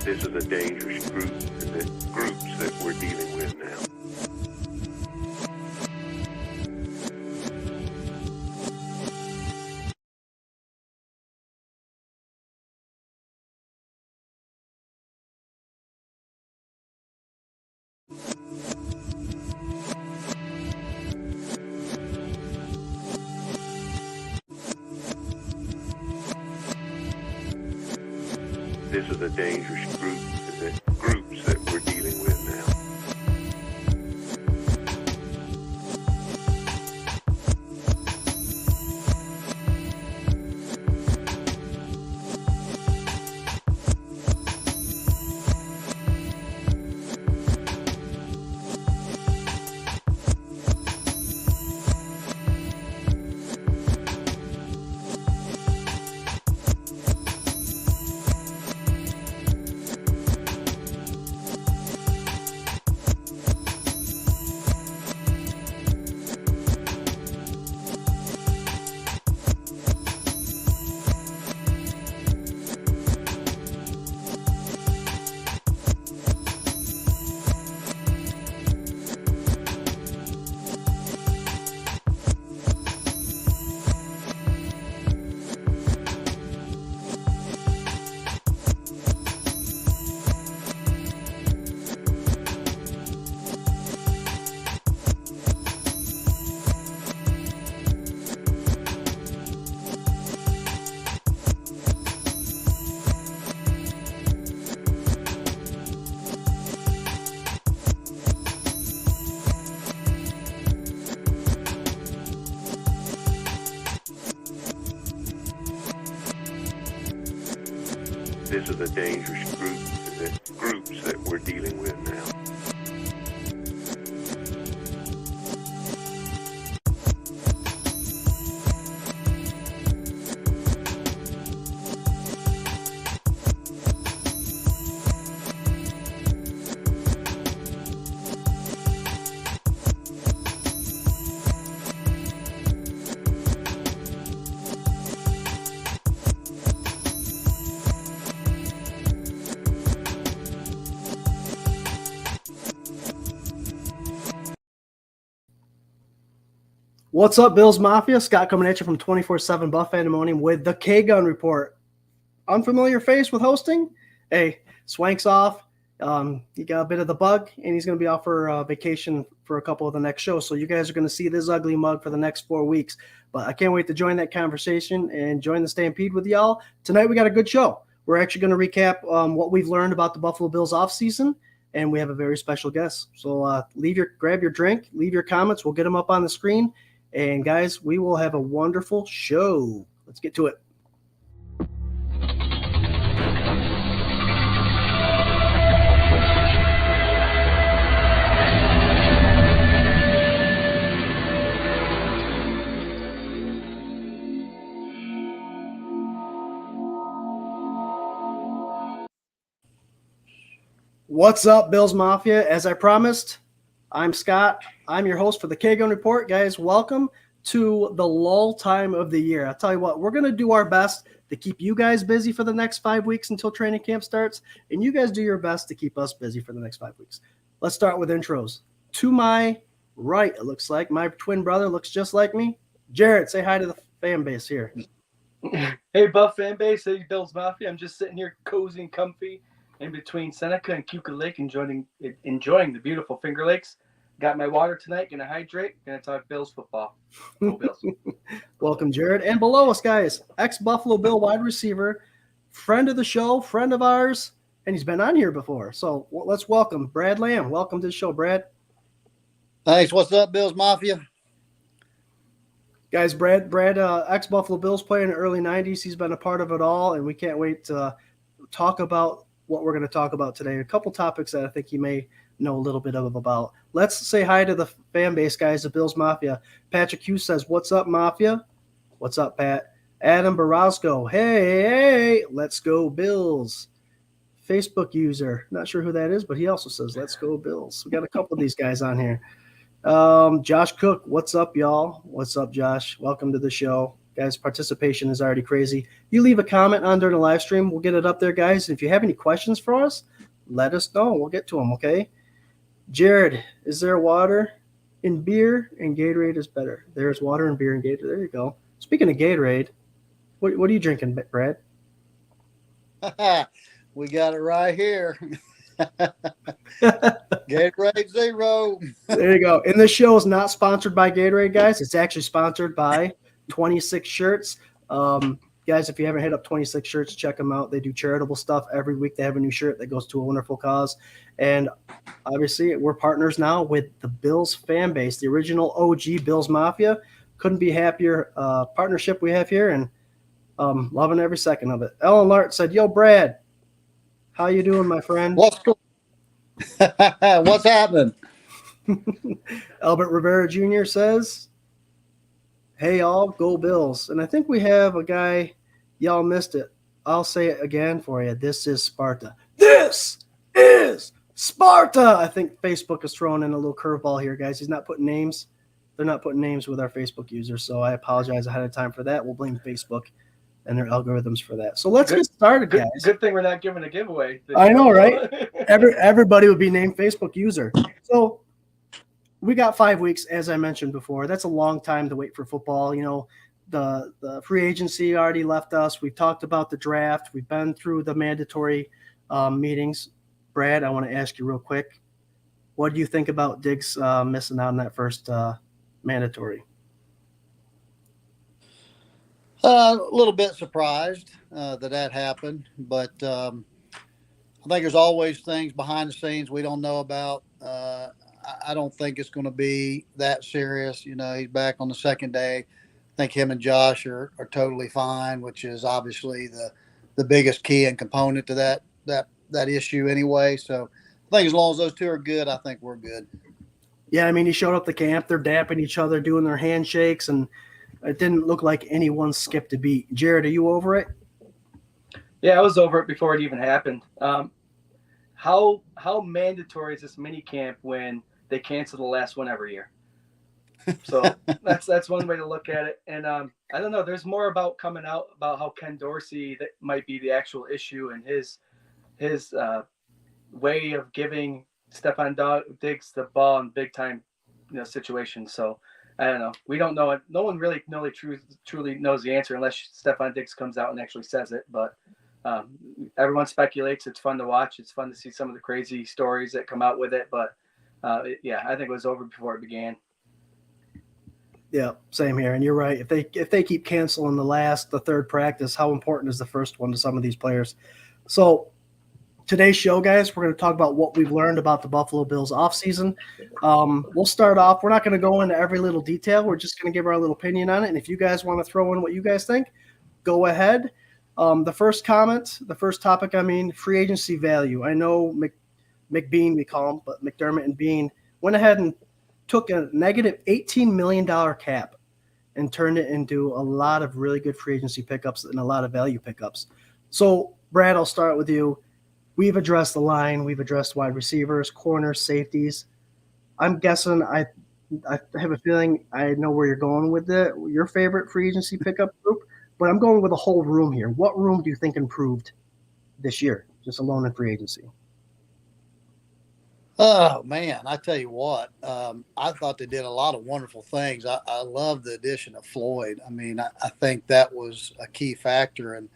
This is a dangerous group, the groups that we're dealing with now. This is a dangerous group, the groups that we're dealing with now. This is a dangerous group, the groups that we're dealing with now. What's up, Bills Mafia? Scott coming at you from 24/7 Buff Pandemonium with the K-Gun Report. Unfamiliar face with hosting? Hey, Swank's off. He got a bit of the bug, and he's going to be off for vacation for a couple of the next shows. So you guys are going to see this ugly mug for the next 4 weeks. But I can't wait to join that conversation and join the Stampede with y'all. Tonight we got a good show. We're actually going to recap what we've learned about the Buffalo Bills offseason, and we have a very special guest. So grab your drink, leave your comments. We'll get them up on the screen. And guys, we will have a wonderful show. Let's get to it. What's up, Bills Mafia? As I promised, I'm Scott. I'm your host for the K-Gun Report. Guys, welcome to the lull time of the year. I'll tell you what, we're going to do our best to keep you guys busy for the next 5 weeks until training camp starts, and you guys do your best to keep us busy for the next 5 weeks. Let's start with intros. To my right, it looks like my twin brother looks just like me. Jarrod, say hi to the fan base here. Hey, Buff fan base. Hey, Bills Mafia. I'm just sitting here cozy and comfy in between Seneca and Cuca Lake, enjoying the beautiful Finger Lakes. Got my water tonight, going to hydrate, going to talk Bills football. Go Bills. Welcome, Jarrod. And below us, guys, ex-Buffalo Bill wide receiver, friend of the show, friend of ours, and he's been on here before. So let's welcome Brad Lamb. Welcome to the show, Brad. Thanks. What's up, Bills Mafia? Guys, Brad, ex-Buffalo Bills player in the early 90s. He's been a part of it all, and we can't wait to talk about what we're going to talk about today. A couple topics that I think you may know a little bit about. Let's say hi to the fan base, guys, the Bills Mafia. Patrick Hughes says, "What's up, Mafia?" What's up, Pat? Adam Borosco, hey, let's go Bills. Facebook user, not sure who that is, but he also says, "Let's go Bills." We got a couple of these guys on here. Josh Cook, what's up, y'all? What's up, Josh? Welcome to the show. Guys, participation is already crazy. You leave a comment under the live stream, we'll get it up there, guys. If you have any questions for us, let us know. We'll get to them, okay? Jarrod, is there water in beer and Gatorade is better? There's water in beer and Gatorade. There you go. Speaking of Gatorade, what are you drinking, Brad? We got it right here. Gatorade Zero. There you go. And this show is not sponsored by Gatorade, guys. It's actually sponsored by 26 Shirts. Guys, if you haven't hit up 26 Shirts, check them out. They do charitable stuff. Every week they have a new shirt that goes to a wonderful cause. And obviously, we're partners now with the Bills fan base, the original OG Bills Mafia. Couldn't be happier partnership we have here, and loving every second of it. Ellen Lart said, "Yo, Brad, how you doing, my friend?" What's happening? Albert Rivera Jr. says, "Hey, all, go Bills." And I think we have a guy, y'all missed it. I'll say it again for you. This is Sparta. This is Sparta. I think Facebook is throwing in a little curveball here, guys. He's not putting names. They're not putting names with our Facebook users, so I apologize ahead of time for that. We'll blame Facebook and their algorithms for that. So let's get started, guys. Good thing we're not giving a giveaway. I know, right? Everybody would be named Facebook user. So we got 5 weeks, as I mentioned before. That's a long time to wait for football. You know, the free agency already left us. We've talked about the draft. We've been through the mandatory meetings. Brad, I want to ask you real quick. What do you think about Diggs missing out on that first mandatory? A little bit surprised that happened, but I think there's always things behind the scenes we don't know about. I don't think it's going to be that serious. You know, he's back on the second day. I think him and Josh are totally fine, which is obviously the biggest key and component to that issue anyway. So I think as long as those two are good, I think we're good. Yeah, I mean, he showed up to camp. They're dapping each other, doing their handshakes, and it didn't look like anyone skipped a beat. Jarrod, are you over it? Yeah, I was over it before it even happened. How mandatory is this mini camp when they cancel the last one every year? So that's one way to look at it. And I don't know. There's more about coming out about how Ken Dorsey that might be the actual issue and his way of giving Stephon Diggs the ball in big time, situations. So I don't know. We don't know it. No one really truly knows the answer unless Stephon Diggs comes out and actually says it. But everyone speculates. It's fun to watch. It's fun to see some of the crazy stories that come out with it. But I think it was over before it began. Yeah, same here. And you're right. If they keep canceling the third practice, how important is the first one to some of these players? So today's show, guys, we're going to talk about what we've learned about the Buffalo Bills offseason. We'll start off. We're not going to go into every little detail. We're just going to give our little opinion on it. And if you guys want to throw in what you guys think, go ahead. The first topic, free agency value. I know McBean, we call him, but McDermott and Bean went ahead and took a negative $18 million cap and turned it into a lot of really good free agency pickups and a lot of value pickups. So, Brad, I'll start with you. We've addressed the line. We've addressed wide receivers, corners, safeties. I'm guessing I have a feeling I know where you're going with your favorite free agency pickup group, but I'm going with a whole room here. What room do you think improved this year, just alone in free agency? Oh, man, I tell you what, I thought they did a lot of wonderful things. I love the addition of Floyd. I mean, I think that was a key factor. And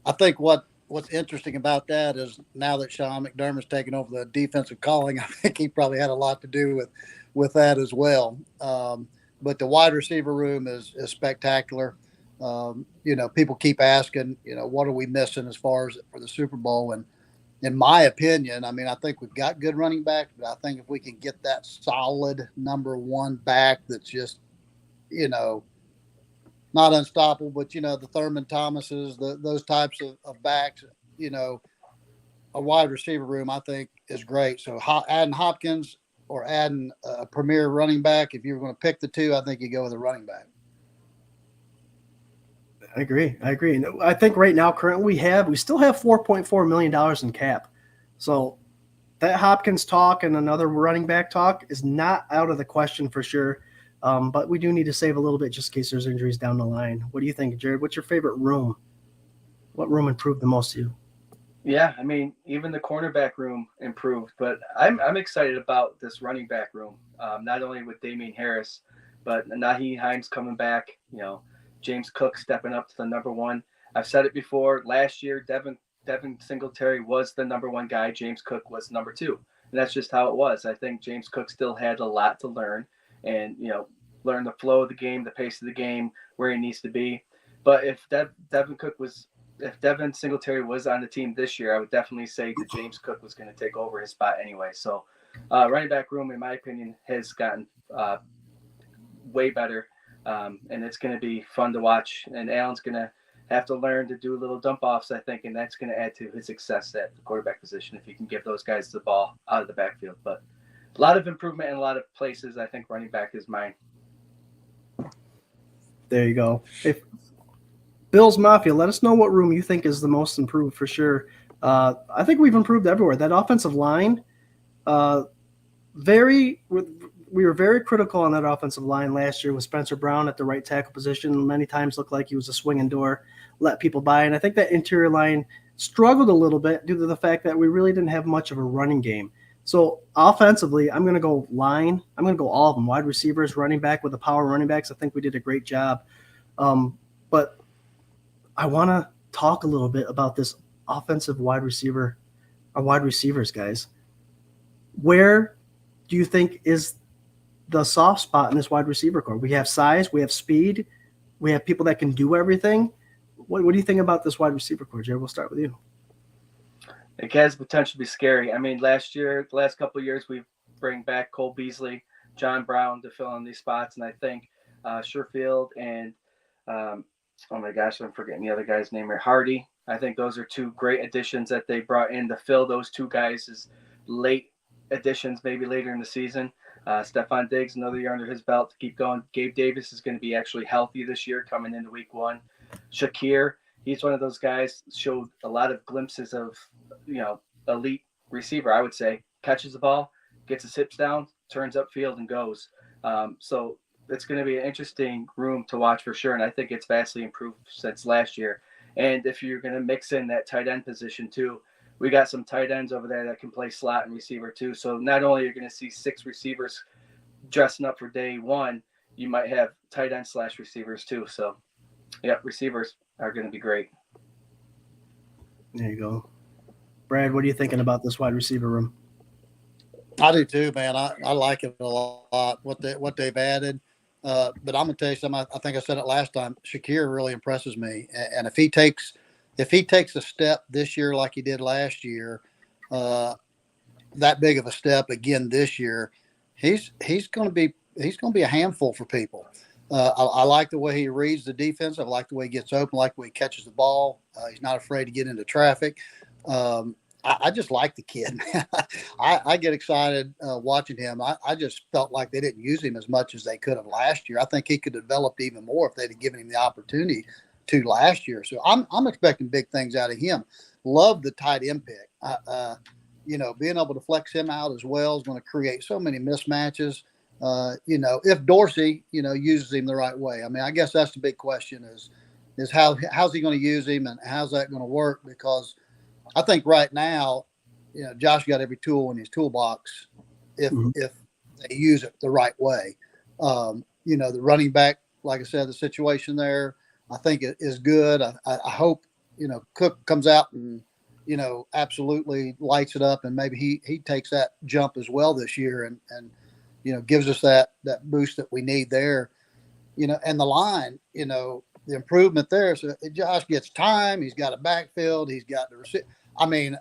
I think what's interesting about that is now that Sean McDermott's taken over the defensive calling, I think he probably had a lot to do with that as well. But the wide receiver room is spectacular. People keep asking, what are we missing as far as for the Super Bowl? And in my opinion, I think we've got good running backs, but I think if we can get that solid number one back that's just, not unstoppable, but, the Thurman Thomases, those types of backs, a wide receiver room, I think, is great. So adding Hopkins or adding a premier running back, if you're going to pick the two, I think you go with a running back. I agree. And I think right now, currently, we still have $4.4 million in cap. So that Hopkins talk and another running back talk is not out of the question for sure. But we do need to save a little bit just in case there's injuries down the line. What do you think, Jarrod? What's your favorite room? What room improved the most to you? Yeah, I mean, even the cornerback room improved, but I'm excited about this running back room. Not only with Damian Harris, but Naheem Hines coming back. James Cook stepping up to the number one. I've said it before. Last year, Devin Singletary was the number one guy. James Cook was number two, and that's just how it was. I think James Cook still had a lot to learn, and learn the flow of the game, the pace of the game, where he needs to be. But if Devin Singletary was on the team this year, I would definitely say that James Cook was going to take over his spot anyway. So running back room, in my opinion, has gotten way better, and it's going to be fun to watch. And Allen's going to have to learn to do little dump offs, I think, and that's going to add to his success at the quarterback position if he can give those guys the ball out of the backfield. But a lot of improvement in a lot of places. I think running back is mine. There you go. If Bills Mafia, let us know what room you think is the most improved for sure. I think we've improved everywhere. That offensive line, we were very critical on that offensive line last year with Spencer Brown at the right tackle position. Many times looked like he was a swinging door, let people by. And I think that interior line struggled a little bit due to the fact that we really didn't have much of a running game. So offensively, I'm going to go line. I'm going to go all of them, wide receivers, running back with the power running backs. I think we did a great job. But I want to talk a little bit about this offensive wide receivers, guys. Where do you think is the soft spot in this wide receiver core? We have size, we have speed, we have people that can do everything. What do you think about this wide receiver core, Jarrod? We'll start with you. It has potential to be scary. I mean, the last couple of years, we bring back Cole Beasley, John Brown to fill in these spots, and I think Sherfield and oh my gosh, I'm forgetting the other guy's name here, Hardy. I think those are two great additions that they brought in to fill those two guys as late additions, maybe later in the season. Stephon Diggs, another year under his belt to keep going. Gabe Davis is going to be actually healthy this year coming into week one. Shakir, he's one of those guys, showed a lot of glimpses of, elite receiver, I would say. Catches the ball, gets his hips down, turns upfield and goes. So it's going to be an interesting room to watch for sure. And I think it's vastly improved since last year. And if you're going to mix in that tight end position too, we got some tight ends over there that can play slot and receiver too. So not only are you going to see 6 receivers dressing up for day one, you might have tight end / receivers too. So yeah, receivers are going to be great. There you go. Brad, what are you thinking about this wide receiver room? I do too, man. I like it a lot, what they've added. But I'm going to tell you something. I think I said it last time. Shakir really impresses me. And if he takes a step this year like he did last year, that big of a step again this year, he's going to be a handful for people. I like the way he reads the defense. I like the way he gets open, I like the way he catches the ball. He's not afraid to get into traffic. I just like the kid, man. I get excited watching him. I just felt like they didn't use him as much as they could have last year. I think he could have developed even more if they'd have given him the opportunity to last year. So I'm expecting big things out of him. Love the tight end pick. Being able to flex him out as well is going to create so many mismatches. If Dorsey, uses him the right way. I mean, I guess that's the big question is how's he going to use him and how's that going to work? Because I think right now, Josh got every tool in his toolbox if they use it the right way. The running back, like I said, the situation there, I think it is good. I hope, Cook comes out and, absolutely lights it up, and maybe he takes that jump as well this year and gives us that boost that we need there. And the line, the improvement there. So Josh gets time. He's got a backfield. He's got the receiver. I mean,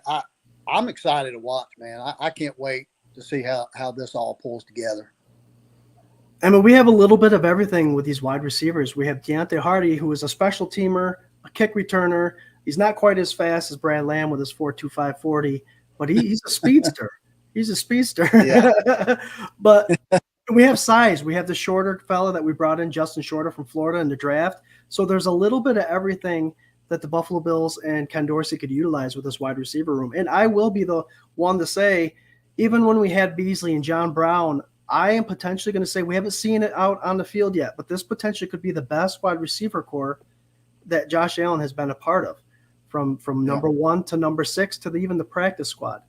I'm excited to watch, man. I can't wait to see how this all pulls together. I mean, we have a little bit of everything with these wide receivers. We have Deontay Hardy, who is a special teamer, a kick returner. He's not quite as fast as Brad Lamb with his 4.25 40, but he's a speedster. He's a speedster. Yeah. But we have size. We have the shorter fella that we brought in, Justin Shorter from Florida in the draft. So there's a little bit of everything that the Buffalo Bills and Ken Dorsey could utilize with this wide receiver room. And I will be the one to say, even when we had Beasley and John Brown I am potentially going to say we haven't seen it out on the field yet, but this potentially could be the best wide receiver core that Josh Allen has been a part of, from number 1 to number 6 to even the practice squad.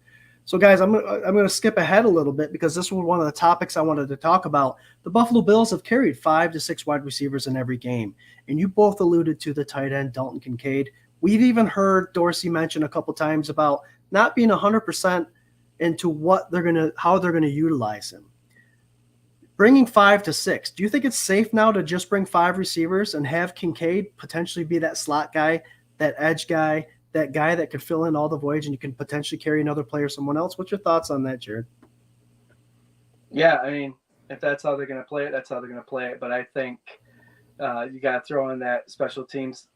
So, guys, I'm going to skip ahead a little bit because this was one of the topics I wanted to talk about. The Buffalo Bills have carried 5 to 6 wide receivers in every game, and you both alluded to the tight end, Dalton Kincaid. We've even heard Dorsey mention a couple times about not being 100% into how they're going to utilize him. Bringing 5 to 6, do you think it's safe now to just bring 5 receivers and have Kincaid potentially be that slot guy, that edge guy, that guy that could fill in all the voids, and you can potentially carry another player, someone else? What's your thoughts on that, Jarrod? Yeah, I mean, if that's how they're going to play it, that's how they're going to play it. But I think you got to throw in that special teams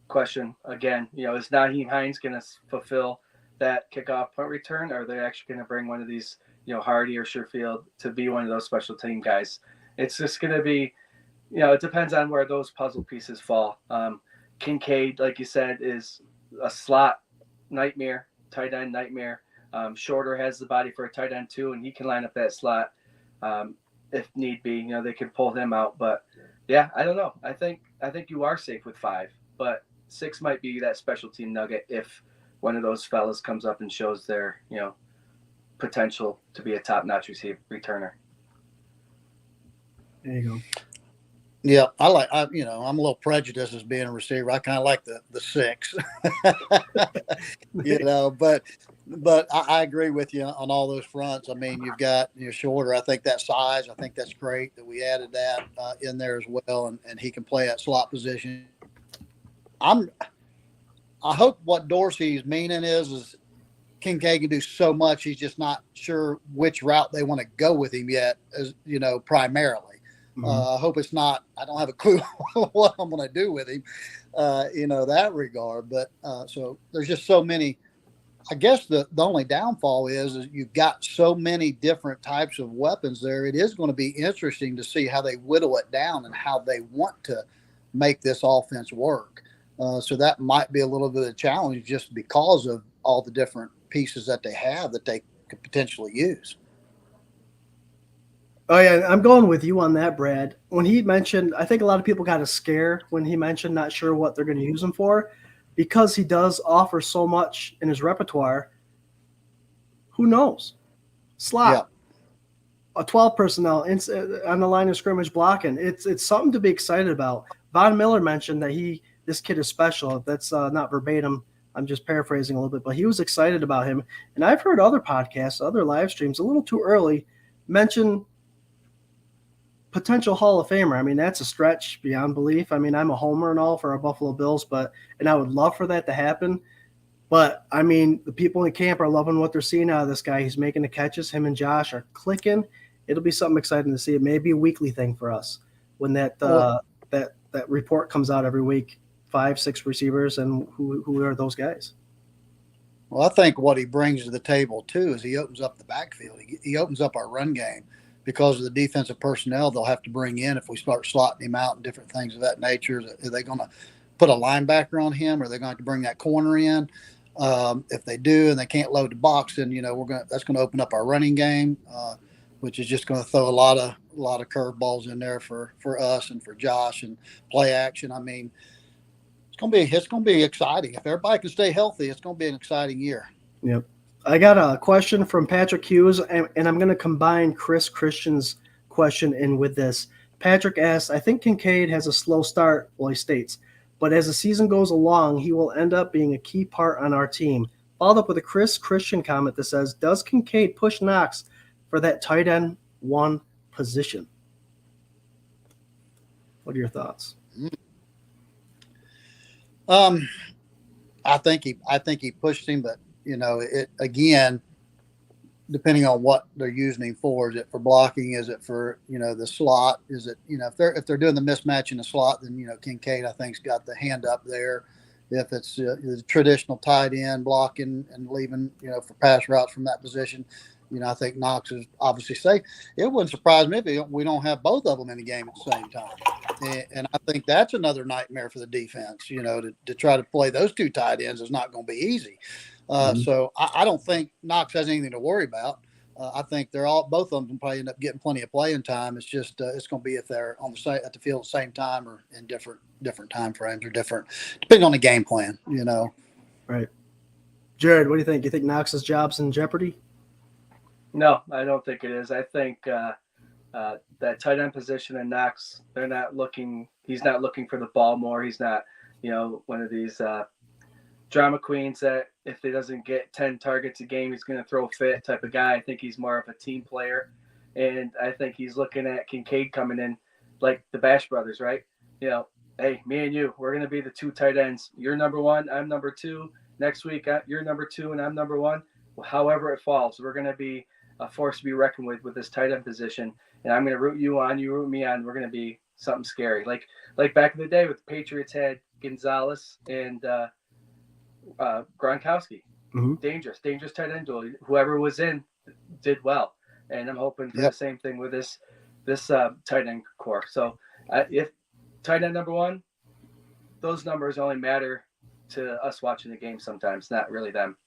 question again. Is Nyheim Hines going to fulfill that kickoff punt return, or are they actually going to bring one of these, Hardy or Sherfield to be one of those special team guys? It's just going to be, it depends on where those puzzle pieces fall. Kincaid, like you said, is a slot nightmare, tight end nightmare. Shorter has the body for a tight end too, and he can line up that slot if need be. They can pull him out. But yeah, I don't know. I think you are safe with 5, but 6 might be that special team nugget if one of those fellas comes up and shows their potential to be a top-notch returner. There you go. Yeah, I'm a little prejudiced as being a receiver. I kind of like the 6, but I agree with you on all those fronts. I mean, you've got Shorter. I think that size, I think that's great that we added that in there as well, and he can play at slot position. I hope what Dorsey's meaning is Kincaid can do so much. He's just not sure which route they want to go with him yet, as primarily. Mm-hmm. I hope it's not. I don't have a clue what I'm going to do with him, that regard. But so there's just so many. I guess the only downfall is you've got so many different types of weapons there. It is going to be interesting to see how they whittle it down and how they want to make this offense work. So that might be a little bit of a challenge just because of all the different pieces that they have that they could potentially use. Oh, yeah, I'm going with you on that, Brad. When he mentioned, I think a lot of people got a scare when he mentioned not sure what they're going to use him for, because he does offer so much in his repertoire. Who knows? Slot, a 12 personnel on the line of scrimmage blocking. It's something to be excited about. Von Miller mentioned that this kid is special. That's not verbatim. I'm just paraphrasing a little bit, but he was excited about him. And I've heard other podcasts, other live streams, a little too early, mention potential Hall of Famer. I mean, that's a stretch beyond belief. I mean, I'm a homer and all for our Buffalo Bills, and I would love for that to happen. But, I mean, the people in camp are loving what they're seeing out of this guy. He's making the catches. Him and Josh are clicking. It'll be something exciting to see. It may be a weekly thing for us when that report comes out every week. 5, 6 receivers, and who are those guys? Well, I think what he brings to the table, too, is he opens up the backfield. He opens up our run game. Because of the defensive personnel they'll have to bring in if we start slotting him out and different things of that nature. Are they going to put a linebacker on him, or are they going to bring that corner in? If they do and they can't load the box, then that's going to open up our running game, which is just going to throw a lot of curveballs in there for us and for Josh and play action. I mean, it's going to be exciting. If everybody can stay healthy, it's going to be an exciting year. Yep. I got a question from Patrick Hughes, and I'm going to combine Chris Christian's question in with this. Patrick asks, I think Kincaid has a slow start, he states, but as the season goes along, he will end up being a key part on our team. Followed up with a Chris Christian comment that says, does Kincaid push Knox for that tight end 1 position? What are your thoughts? I think he pushed him, but it again, depending on what they're using him for. Is it for blocking? Is it for the slot? Is it if they're doing the mismatch in the slot, then Kincaid I think's got the hand up there. If it's the traditional tight end blocking and leaving for pass routes from that position, I think Knox is obviously safe. It wouldn't surprise me if we don't have both of them in the game at the same time. And I think that's another nightmare for the defense. To try to play those 2 tight ends is not going to be easy. So I don't think Knox has anything to worry about. I think both of them can probably end up getting plenty of playing time. It's just it's going to be if they're on the same at the field at the same time or in different time frames or different depending on the game plan. Right. Jarrod, what do you think? You think Knox's job's in jeopardy? No, I don't think it is. I think that tight end position in Knox, he's not looking for the ball more. He's not, one of these drama queens that if he doesn't get 10 targets a game, he's going to throw a fit type of guy. I think he's more of a team player. And I think he's looking at Kincaid coming in like the Bash brothers, right? Hey, me and you, we're going to be the two tight ends. You're number one, I'm number two. Next week, you're number two and I'm number one. Well, however it falls, we're going to be a force to be reckoned with this tight end position. And I'm going to root you on, you root me on. We're going to be something scary. Like back in the day with the Patriots had Gonzalez and Gronkowski. Mm-hmm. Dangerous tight end duel. Whoever was in did well. And I'm hoping for the same thing with this tight end core. So if tight end number one, those numbers only matter to us watching the game sometimes, not really them.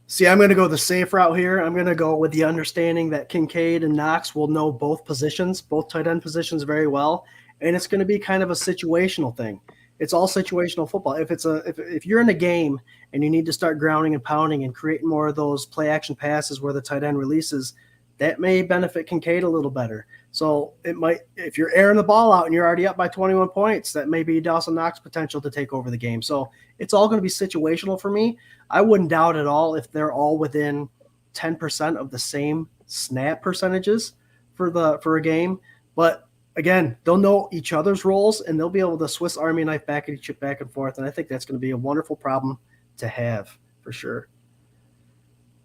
See, I'm going to go the safe route here. I'm going to go with the understanding that Kincaid and Knox will know both tight end positions very well, and it's going to be kind of a situational thing. It's all situational football. If you're in a game and you need to start grounding and pounding and creating more of those play action passes where the tight end releases, that may benefit Kincaid a little better. So it might, if you're airing the ball out and you're already up by 21 points, that may be Dawson Knox potential to take over the game. So it's all going to be situational for me. I wouldn't doubt at all if they're all within 10% of the same snap percentages for a game. But again, they'll know each other's roles and they'll be able to Swiss Army knife back and forth. And I think that's going to be a wonderful problem to have for sure.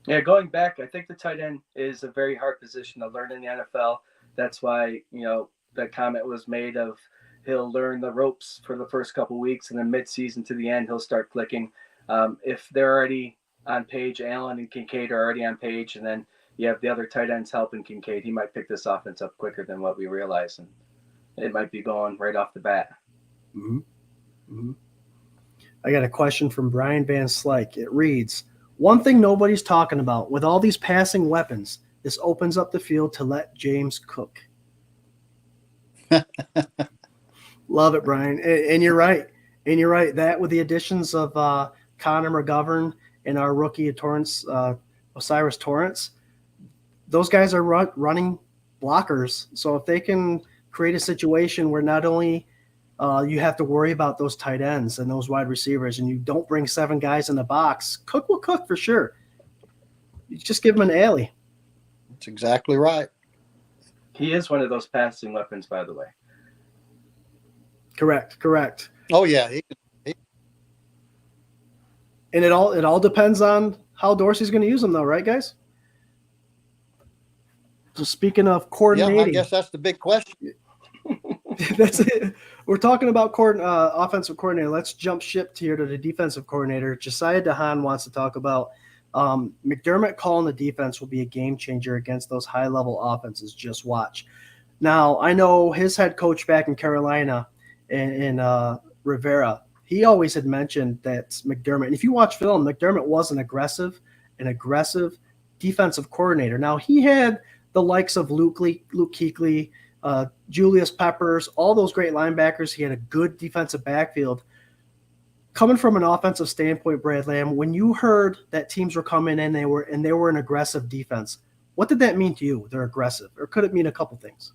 Yeah, going back, I think the tight end is a very hard position to learn in the NFL. That's why, the comment was made of he'll learn the ropes for the first couple of weeks and then mid-season to the end, he'll start clicking. If they're already on page, Allen and Kincaid are already on page, and then you have the other tight ends helping Kincaid, he might pick this offense up quicker than what we realize. And it might be going right off the bat. Mm-hmm. Mm-hmm. I got a question from Brian Van Slyke. It reads, one thing nobody's talking about, with all these passing weapons, this opens up the field to let James cook. Love it, Brian. And you're right. That with the additions of Connor McGovern and our rookie Osiris Torrance, those guys are running blockers. So if they can create a situation where not only you have to worry about those tight ends and those wide receivers and you don't bring 7 guys in the box, Cook will cook for sure. You just give him an alley. That's exactly right. He is one of those passing weapons, by the way. Correct. Oh yeah. And it all depends on how Dorsey's going to use them, though, right, guys? So speaking of coordinating, I guess that's the big question. That's it. We're talking about offensive coordinator. Let's jump ship here to the defensive coordinator. Josiah DeHaan wants to talk about McDermott calling the defense will be a game changer against those high-level offenses. Just watch. Now, I know his head coach back in Carolina, in Rivera, he always had mentioned that McDermott, and if you watch film, McDermott was an aggressive defensive coordinator. Now, he had the likes of Luke Kuechly, Julius Peppers, all those great linebackers. He had a good defensive backfield. Coming from an offensive standpoint, Brad Lamb, when you heard that teams were coming in, they were an aggressive defense, what did that mean to you? They're aggressive, or could it mean a couple things?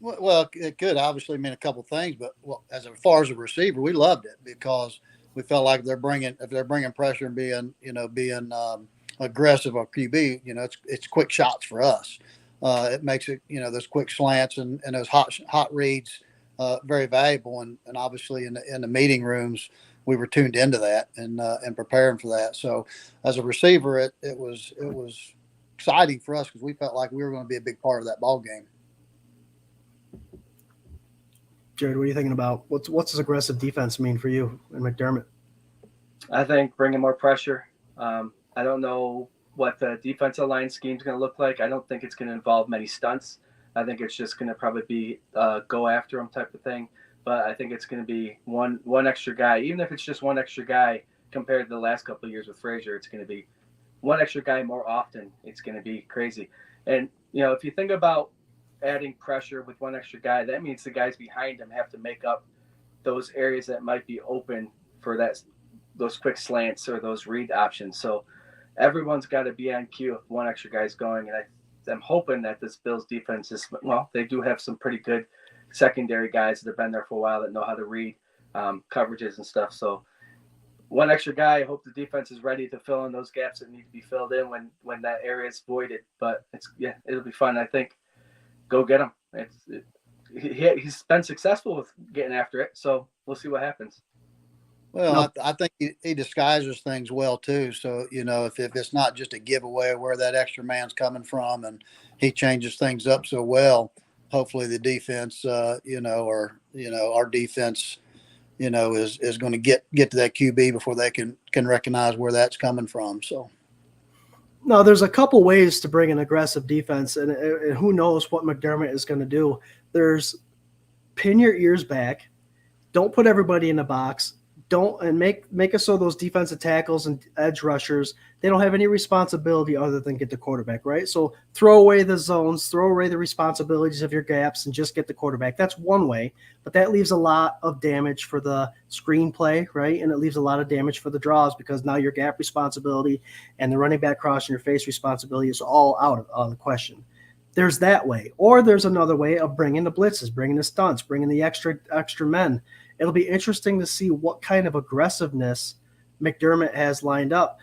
Well, it could obviously mean a couple things, but as far as a receiver, we loved it because we felt like if they're bringing pressure and being aggressive on QB, it's quick shots for us. It makes it, those quick slants and those hot reads very valuable. And obviously in the meeting rooms, we were tuned into that and preparing for that. So as a receiver, it was exciting for us because we felt like we were going to be a big part of that ball game. Jarrod, what are you thinking about? What's this aggressive defense mean for you and McDermott? I think bringing more pressure. I don't know what the defensive line scheme is going to look like. I don't think it's going to involve many stunts. I think it's just going to probably be go after them type of thing. But I think it's going to be one extra guy. Even if it's just one extra guy compared to the last couple of years with Frazier, it's going to be one extra guy more often, it's going to be crazy. And, if you think about adding pressure with one extra guy, that means the guys behind him have to make up those areas that might be open for those quick slants or those read options. So everyone's got to be on cue if one extra guy's going. And I'm hoping that this Bills defense they do have some pretty good secondary guys that have been there for a while that know how to read coverages and stuff. So one extra guy, I hope the defense is ready to fill in those gaps that need to be filled in when that area is voided. But it'll be fun. I think go get him. He's been successful with getting after it. So we'll see what happens. Well, I think he disguises things well too. So, if it's not just a giveaway where that extra man's coming from, and he changes things up so well, hopefully the defense, our defense, is going to get to that QB before they can recognize where that's coming from. So. No, there's a couple ways to bring an aggressive defense, and who knows what McDermott is going to do. There's pin your ears back. Don't put everybody in the box. And make it so those defensive tackles and edge rushers, they don't have any responsibility other than get the quarterback, right? So throw away the zones, throw away the responsibilities of your gaps, and just get the quarterback. That's one way, but that leaves a lot of damage for the screenplay, right? And it leaves a lot of damage for the draws because now your gap responsibility and the running back cross in your face responsibility is all out of the question. There's that way. Or there's another way of bringing the blitzes, bringing the stunts, bringing the extra men. It'll be interesting to see what kind of aggressiveness McDermott has lined up.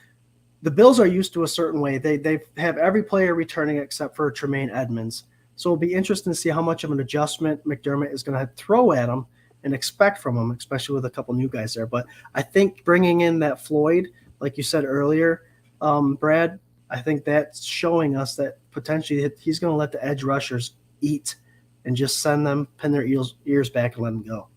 The Bills are used to a certain way. They have every player returning except for Tremaine Edmonds. So it'll be interesting to see how much of an adjustment McDermott is going to throw at him and expect from him, especially with a couple new guys there. But I think bringing in that Floyd, like you said earlier, Brad, I think that's showing us that potentially he's going to let the edge rushers eat and just send them, pin their ears back and let them go.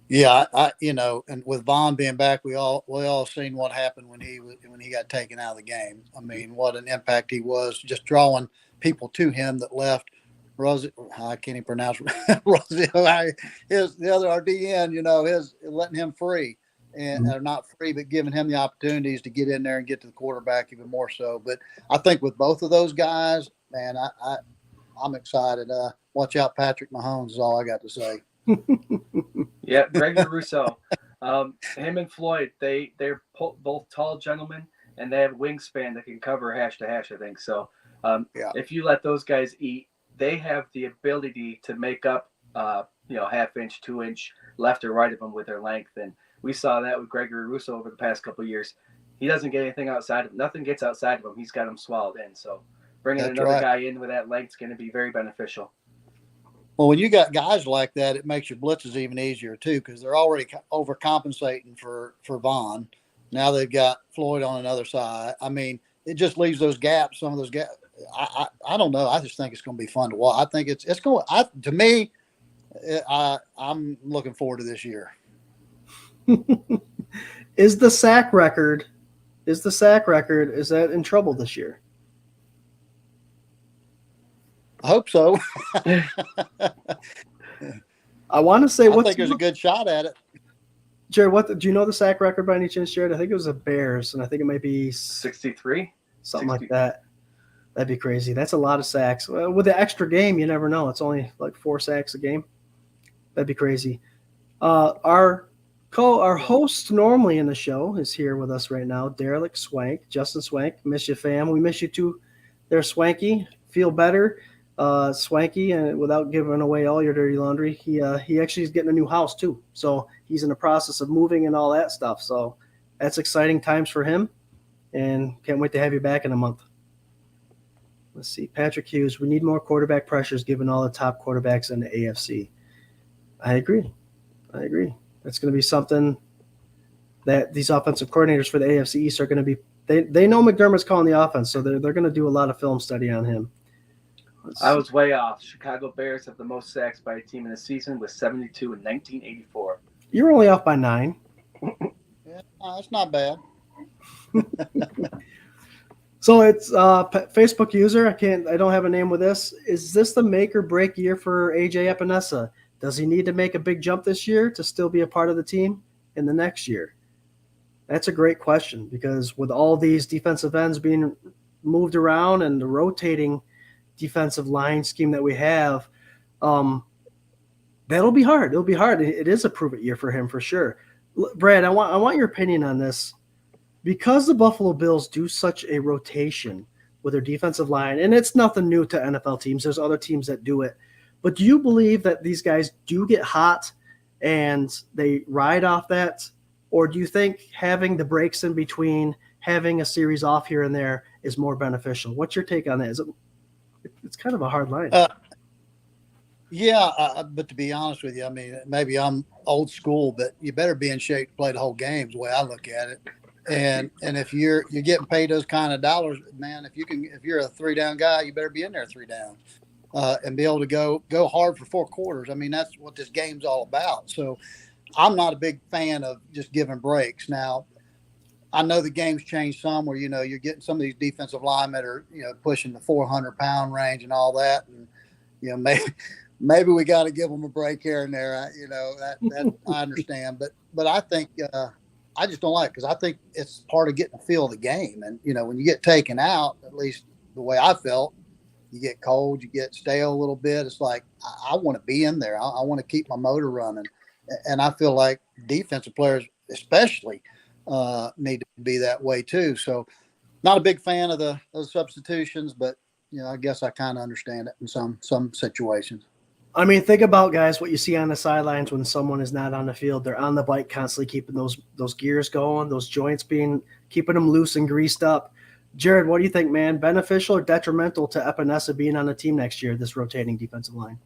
Yeah, and with Vaughn being back, we all seen what happened when he got taken out of the game. I mean, what an impact he was, just drawing people to him that left. Rosie, I can't even pronounce Rosie. The other RDN, his letting him free, and or not free, but giving him the opportunities to get in there and get to the quarterback even more so. But I think with both of those guys, man, I'm excited. Watch out, Patrick Mahomes is all I got to say. Yeah, Gregory Rousseau. Him and Floyd, they're both tall gentlemen, and they have wingspan that can cover hash to hash, I think. So if you let those guys eat, they have the ability to make up, half inch, 2 inch left or right of them with their length. And we saw that with Gregory Rousseau over the past couple of years. He doesn't get anything outside of him. Nothing gets outside of him. He's got them swallowed in. So bringing another guy in with that length is going to be very beneficial. Well, when you got guys like that, it makes your blitzes even easier too, because they're already overcompensating for Vaughn. Now they've got Floyd on another side. I mean, it just leaves those gaps. Some of those gaps. I don't know. I just think it's going to be fun to watch. I think it's going. To me, I'm looking forward to this year. Is the sack record? Is that in trouble this year? I hope so. I want to say I think there's a good shot at it. Jarrod, do you know the sack record by any chance, Jarrod? I think it was the Bears, and I think it might be 63, something like that. That'd be crazy. That's a lot of sacks. With the extra game, you never know. It's only like 4 sacks a game. That'd be crazy. Our host normally in the show is here with us right now, Derek Swank, Justin Swank. Miss you, fam. We miss you too. There, Swanky. Feel better. Swanky, and without giving away all your dirty laundry, he actually is getting a new house too. So he's in the process of moving and all that stuff. So that's exciting times for him, and can't wait to have you back in a month. Let's see, Patrick Hughes. We need more quarterback pressures given all the top quarterbacks in the AFC. I agree. That's going to be something that these offensive coordinators for the AFC East are going to be. They know McDermott's calling the offense, so they're going to do a lot of film study on him. I was way off. Chicago Bears have the most sacks by a team in the season with 72 in 1984. You're only off by 9. Yeah, that's not bad. So it's Facebook user. I don't have a name with this. Is this the make or break year for AJ Epinesa? Does he need to make a big jump this year to still be a part of the team in the next year? That's a great question, because with all these defensive ends being moved around and the rotating defensive line scheme that we have, um, that'll be hard. It'll be hard. It is a prove it year for him for sure. Brad, I want your opinion on this, because the Buffalo Bills do such a rotation with their defensive line, and it's nothing new to NFL teams. There's other teams that do it. But do you believe that these guys do get hot and they ride off that? Or do you think having the breaks in between, having a series off here and there is more beneficial? What's your take on that? It's kind of a hard line. Yeah, but to be honest with you, I mean, maybe I'm old school, but you better be in shape to play the whole game, is the way I look at it. And if you're getting paid those kind of dollars, man, if you're a 3-down guy, you better be in there 3 downs and be able to go hard for 4 quarters. I mean, that's what this game's all about. So I'm not a big fan of just giving breaks. Now, I know the game's changed some where, you're getting some of these defensive linemen that are, pushing the 400-pound range and all that. And, maybe we got to give them a break here and there. That I understand. But I think I just don't like it, because I think it's part of getting the feel of the game. And, when you get taken out, at least the way I felt, you get cold, you get stale a little bit. It's like, I want to be in there. I want to keep my motor running. And I feel like defensive players especially need to be that way too. So not a big fan of the substitutions, but, I guess I kind of understand it in some situations. I mean, think about, guys, what you see on the sidelines when someone is not on the field. They're on the bike constantly, keeping those gears going, those joints keeping them loose and greased up. Jarrod, what do you think, man? Beneficial or detrimental to Epinesa being on the team next year, this rotating defensive line?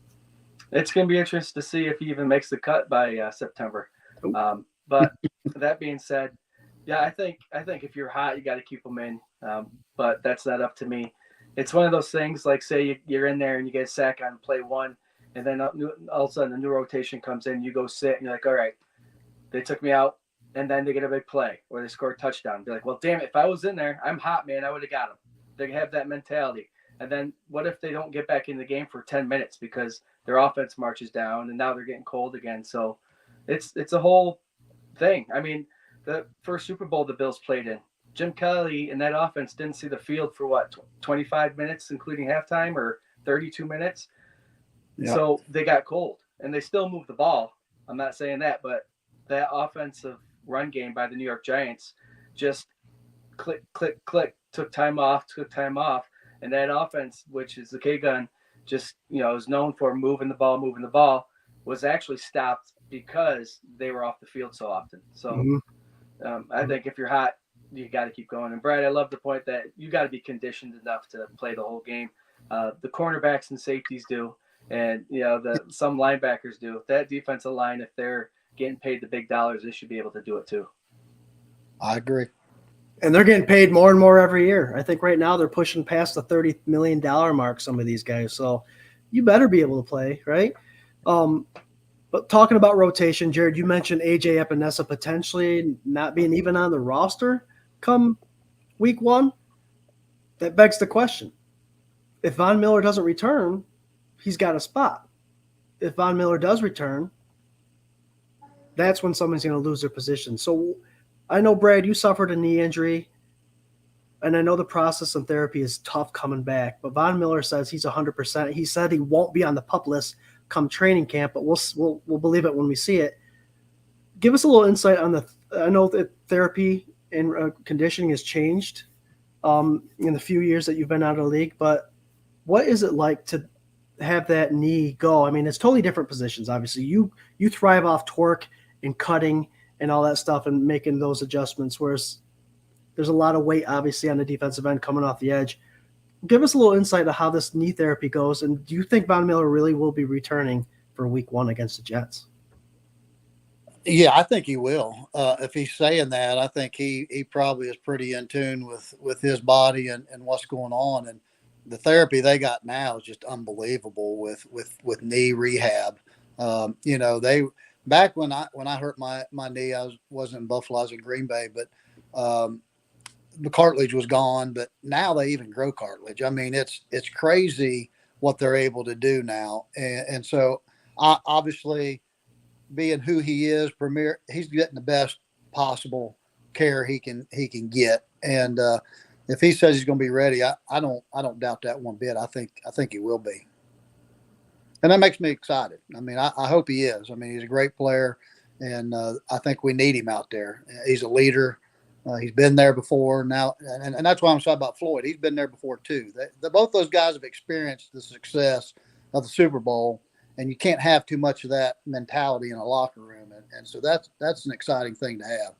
It's going to be interesting to see if he even makes the cut by September. But that being said, yeah, I think if you're hot, you got to keep them in. But that's not up to me. It's one of those things, like, say you're in there and you get a sack on play 1, and then all of a sudden a new rotation comes in, you go sit, and you're like, all right, they took me out, and then they get a big play or they score a touchdown. Be like, well, damn it, if I was in there, I'm hot, man, I would have got them. They have that mentality. And then what if they don't get back in the game for 10 minutes because their offense marches down and now they're getting cold again? So it's a whole thing. I mean, the first Super Bowl the Bills played in, Jim Kelly and that offense didn't see the field for 25 minutes, including halftime, or 32 minutes. Yeah. So they got cold, and they still moved the ball. I'm not saying that, but that offensive run game by the New York Giants just click, click, click, took time off. And that offense, which is the K-gun, just, is known for moving the ball, was actually stopped because they were off the field so often. So I think if you're hot, you got to keep going. And Brad, I love the point that you got to be conditioned enough to play the whole game. The cornerbacks and safeties do, and some linebackers do. That defensive line, if they're getting paid the big dollars, they should be able to do it too. I agree. And they're getting paid more and more every year. I think right now they're pushing past the $30 million mark, some of these guys. So you better be able to play, right? But talking about rotation, Jarrod, you mentioned A.J. Epinesa potentially not being even on the roster come week 1. That begs the question. If Von Miller doesn't return, he's got a spot. If Von Miller does return, that's when someone's going to lose their position. So I know, Brad, you suffered a knee injury, and I know the process and therapy is tough coming back, but Von Miller says he's 100%. He said he won't be on the PUP list come training camp, but we'll believe it when we see it. Give us a little insight on I know that therapy and conditioning has changed in the few years that you've been out of the league, but what is it like to have that knee go? I mean, it's totally different positions. Obviously, you thrive off torque and cutting and all that stuff and making those adjustments, whereas there's a lot of weight, obviously, on the defensive end coming off the edge. Give us a little insight of how this knee therapy goes, and do you think Von Miller really will be returning for week 1 against the Jets? Yeah, I think he will. If he's saying that, I think he probably is pretty in tune with his body and what's going on. And the therapy they got now is just unbelievable with knee rehab. They back when I hurt my knee, I wasn't in Buffalo, I was in Green Bay, but the cartilage was gone. But now they even grow cartilage. I mean, it's crazy what they're able to do now. And so obviously, being who he is, he's getting the best possible care he can get. And if he says he's going to be ready, I don't doubt that one bit. I think he will be, and that makes me excited. I mean, I hope he is. I mean, he's a great player, and I think we need him out there. He's a leader. He's been there before now, and that's why I'm excited about Floyd. He's been there before too. Both those guys have experienced the success of the Super Bowl, and you can't have too much of that mentality in a locker room, and so that's an exciting thing to have.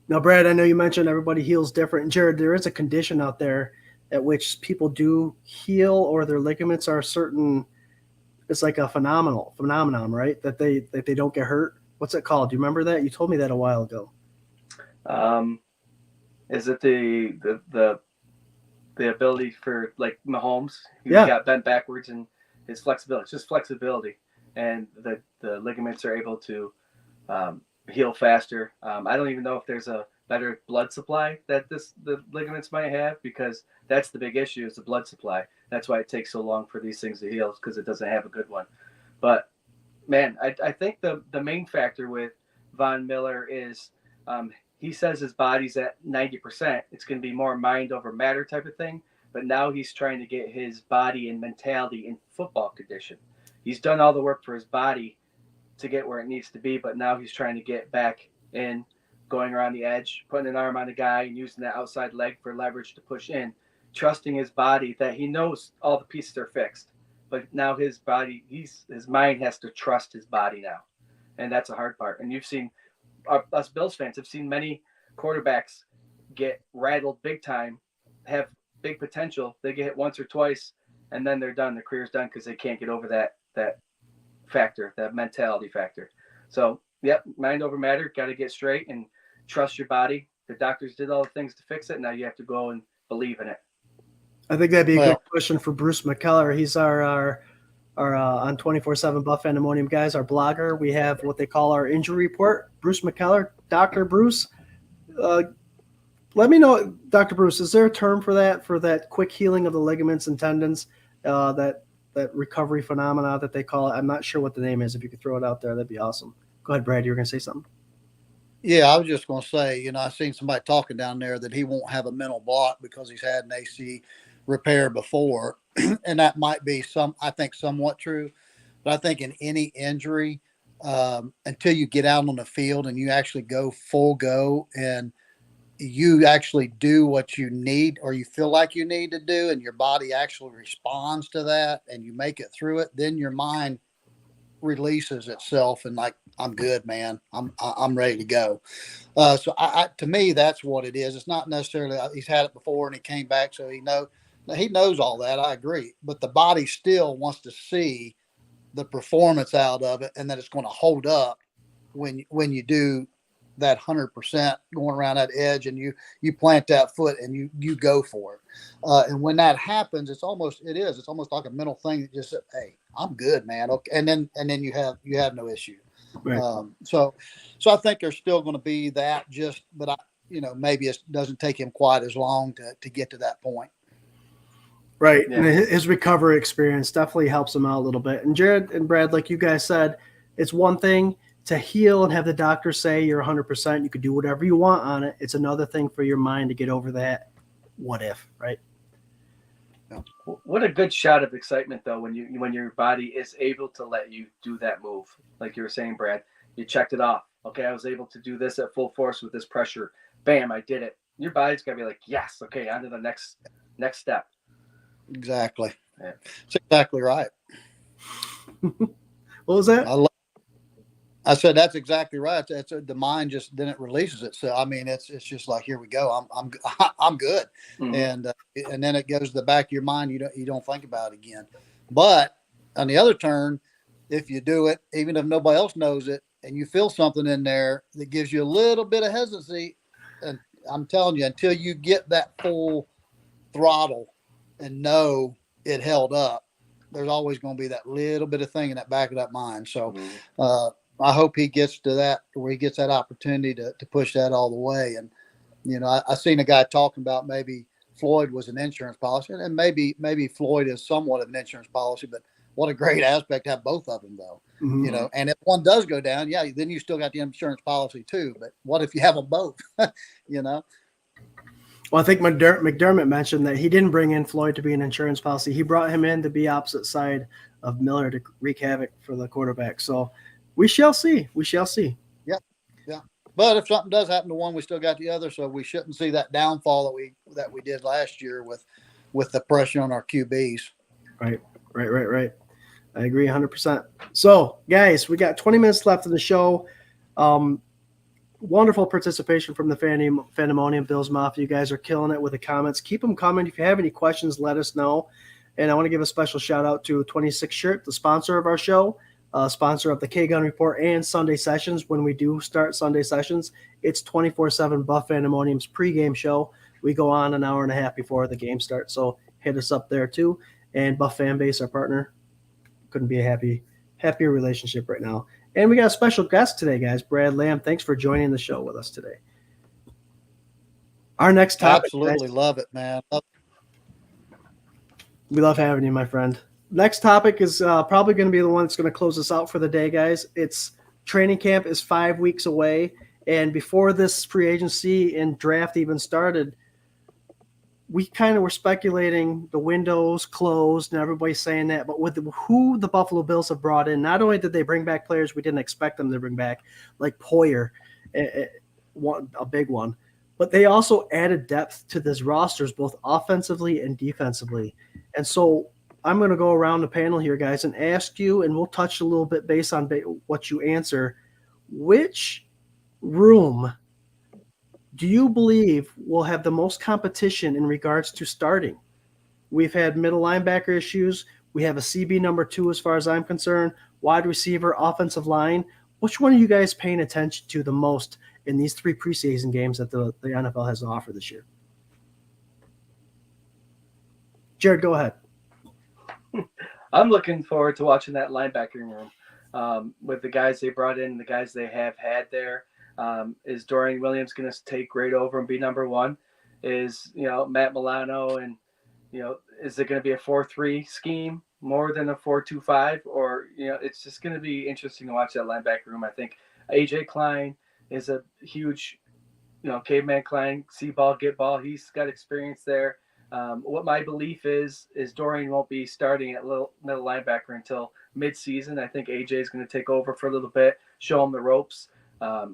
Now, Brad, I know you mentioned everybody heals different. And Jarrod, there is a condition out there at which people do heal, or their ligaments are certain. It's like a phenomenon, right? That they don't get hurt. What's it called? Do you remember that? You told me that a while ago. Is it the ability for like Mahomes? He got bent backwards and his flexibility. It's just flexibility, and the ligaments are able to heal faster. I don't even know if there's a better blood supply that the ligaments might have, because that's the big issue, is the blood supply. That's why it takes so long for these things to heal, because it doesn't have a good one. But man, I think the main factor with Von Miller is he says his body's at 90%. It's going to be more mind over matter type of thing. But now he's trying to get his body and mentality in football condition. He's done all the work for his body to get where it needs to be, but now he's trying to get back in, going around the edge, putting an arm on a guy and using that outside leg for leverage to push in, trusting his body that he knows all the pieces are fixed. But now his body, his mind has to trust his body now. And that's a hard part. And you've seen, us Bills fans have seen many quarterbacks get rattled big time, have big potential. They get hit once or twice, and then they're done. Their career's done because they can't get over that factor, that mentality factor. So, yep, mind over matter. Got to get straight and trust your body. The doctors did all the things to fix it. Now you have to go and believe in it. I think that'd be a good question for Bruce McKellar. He's our on 24/7 Buff Pandemonium guys, our blogger. We have what they call our injury report. Bruce McKellar, Dr. Bruce. Let me know, Dr. Bruce, is there a term for that quick healing of the ligaments and tendons, that recovery phenomena that they call it? I'm not sure what the name is. If you could throw it out there, that'd be awesome. Go ahead, Brad. You were going to say something. Yeah, I was just going to say, I've seen somebody talking down there that he won't have a mental block because he's had an AC repair before. And that might be I think somewhat true, but I think in any injury, until you get out on the field and you actually go full go and you actually do what you need or you feel like you need to do, and your body actually responds to that and you make it through it, then your mind releases itself and like, I'm good, man. I'm ready to go. So to me, that's what it is. It's not necessarily he's had it before and he came back, so he knows all that. I agree, but the body still wants to see the performance out of it, and that it's going to hold up when you do that 100% going around that edge and you plant that foot and you go for it. And when that happens, it's almost like a mental thing that just said, hey, I'm good, man. Okay. And then you have no issue. Right. So I think there's still going to be that, but maybe it doesn't take him quite as long to get to that point. Right. Yeah. And his recovery experience definitely helps him out a little bit. And Jarrod and Brad, like you guys said, it's one thing to heal and have the doctor say you're 100%, you could do whatever you want on it. It's another thing for your mind to get over that what if, right? What a good shot of excitement, though, when your body is able to let you do that move. Like you were saying, Brad, you checked it off. Okay, I was able to do this at full force with this pressure. Bam, I did it. Your body's got to be like, yes, okay, on to the next step. Exactly. Yeah. That's exactly right. What was that? I said that's exactly right. The mind just then it releases it. So I mean, it's just like, here we go. I'm good, mm-hmm. and then it goes to the back of your mind. You don't think about it again. But on the other turn, if you do it, even if nobody else knows it, and you feel something in there that gives you a little bit of hesitancy, and I'm telling you, until you get that full throttle and know it held up, there's always going to be that little bit of thing in that back of that mind. So. Mm-hmm. I hope he gets to that where he gets that opportunity to push that all the way. And, I seen a guy talking about maybe Floyd was an insurance policy, and maybe Floyd is somewhat of an insurance policy, but what a great aspect to have both of them, though. Mhm. You know, and if one does go down, yeah, then you still got the insurance policy too. But what if you have them both? You know? Well, I think McDermott mentioned that he didn't bring in Floyd to be an insurance policy. He brought him in to be opposite side of Miller to wreak havoc for the quarterback. So we shall see. We shall see. Yeah, yeah. But if something does happen to one, we still got the other. So we shouldn't see that downfall that we did last year with the pressure on our QBs. Right. I agree 100%. So, guys, we got 20 minutes left in the show. Wonderful participation from the Fandemonium Bills Mafia. You guys are killing it with the comments. Keep them coming. If you have any questions, let us know. And I want to give a special shout out to 26 Shirt, the sponsor of our show, sponsor of the K-Gun Report and Sunday Sessions. When we do start Sunday Sessions, it's 24/7 Buff Fandemonium's pregame show. We go on an hour and a half before the game starts. So hit us up there too. And Buff Fanbase, our partner. Couldn't be a happier relationship right now. And we got a special guest today, guys. Brad Lamb, thanks for joining the show with us today. Our next topic. Absolutely, guys, love it, man. we love having you, my friend. Next topic is probably going to be the one that's going to close us out for the day, guys. It's training camp is 5 weeks away. And before this free agency and draft even started, we kind of were speculating the windows closed and everybody's saying that, but with who the Buffalo Bills have brought in, not only did they bring back players we didn't expect them to bring back, like Poyer, a big one, but they also added depth to this rosters, both offensively and defensively. And so I'm going to go around the panel here, guys, and ask you, and we'll touch a little bit based on what you answer, which room do you believe will have the most competition in regards to starting? We've had middle linebacker issues. We have a CB number 2 as far as I'm concerned, wide receiver, offensive line. Which one are you guys paying attention to the most in these 3 preseason games that the NFL has to offer this year? Jarrod, go ahead. I'm looking forward to watching that linebacking room with the guys they brought in, the guys they have had there. Is Dorian Williams going to take great over and be number 1? Is, Matt Milano and, is it going to be a 4-3 scheme more than a 4-2-5? Or, it's just going to be interesting to watch that linebacker room. I think AJ Klein is a huge, caveman Klein, see ball, get ball. He's got experience there. What my belief is Dorian won't be starting at middle linebacker until mid-season. I think AJ is going to take over for a little bit, show him the ropes.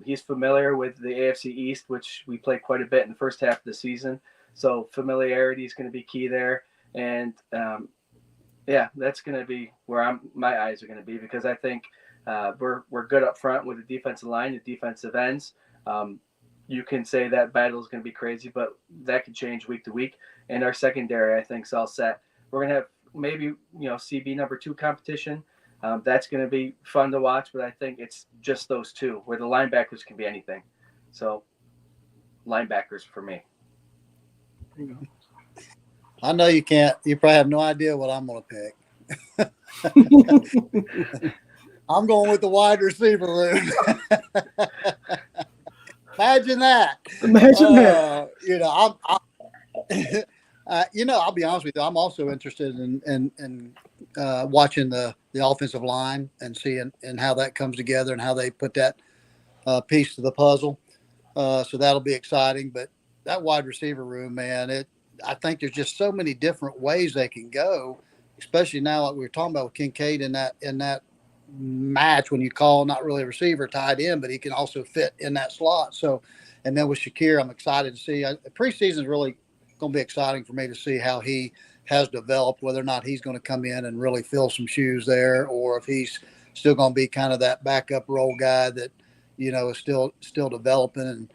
He's familiar with the AFC East, which we played quite a bit in the first half of the season. So familiarity is going to be key there. And, that's going to be where my eyes are going to be, because I think we're good up front with the defensive line, the defensive ends. You can say that battle is going to be crazy, but that could change week to week. And our secondary, I think, is all set. We're going to have maybe, CB number 2 competition. That's going to be fun to watch, but I think it's just those 2 where the linebackers can be anything. So linebackers for me. I know you can't. You probably have no idea what I'm going to pick. I'm going with the wide receiver room. Imagine that. I'll be honest with you. I'm also interested in watching the offensive line and seeing and how that comes together and how they put that piece to the puzzle. So that'll be exciting. But that wide receiver room, man, I think there's just so many different ways they can go, especially now like we were talking about with Kincaid in that match when you call not really a receiver tied in, but he can also fit in that slot. So, and then with Shakir, I'm excited to see. Preseason is really going to be exciting for me to see how he has developed, whether or not he's going to come in and really fill some shoes there, or if he's still going to be kind of that backup role guy that, is still developing. And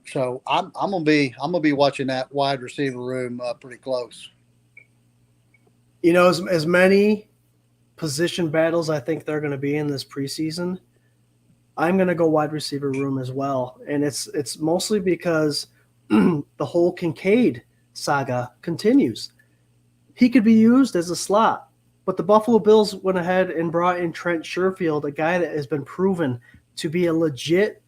so I'm going to be watching that wide receiver room pretty close. As many position battles I think they're going to be in this preseason, I'm going to go wide receiver room as well. And it's mostly because the whole Kincaid saga continues. He could be used as a slot, but the Buffalo Bills went ahead and brought in Trent Sherfield, a guy that has been proven to be a legit,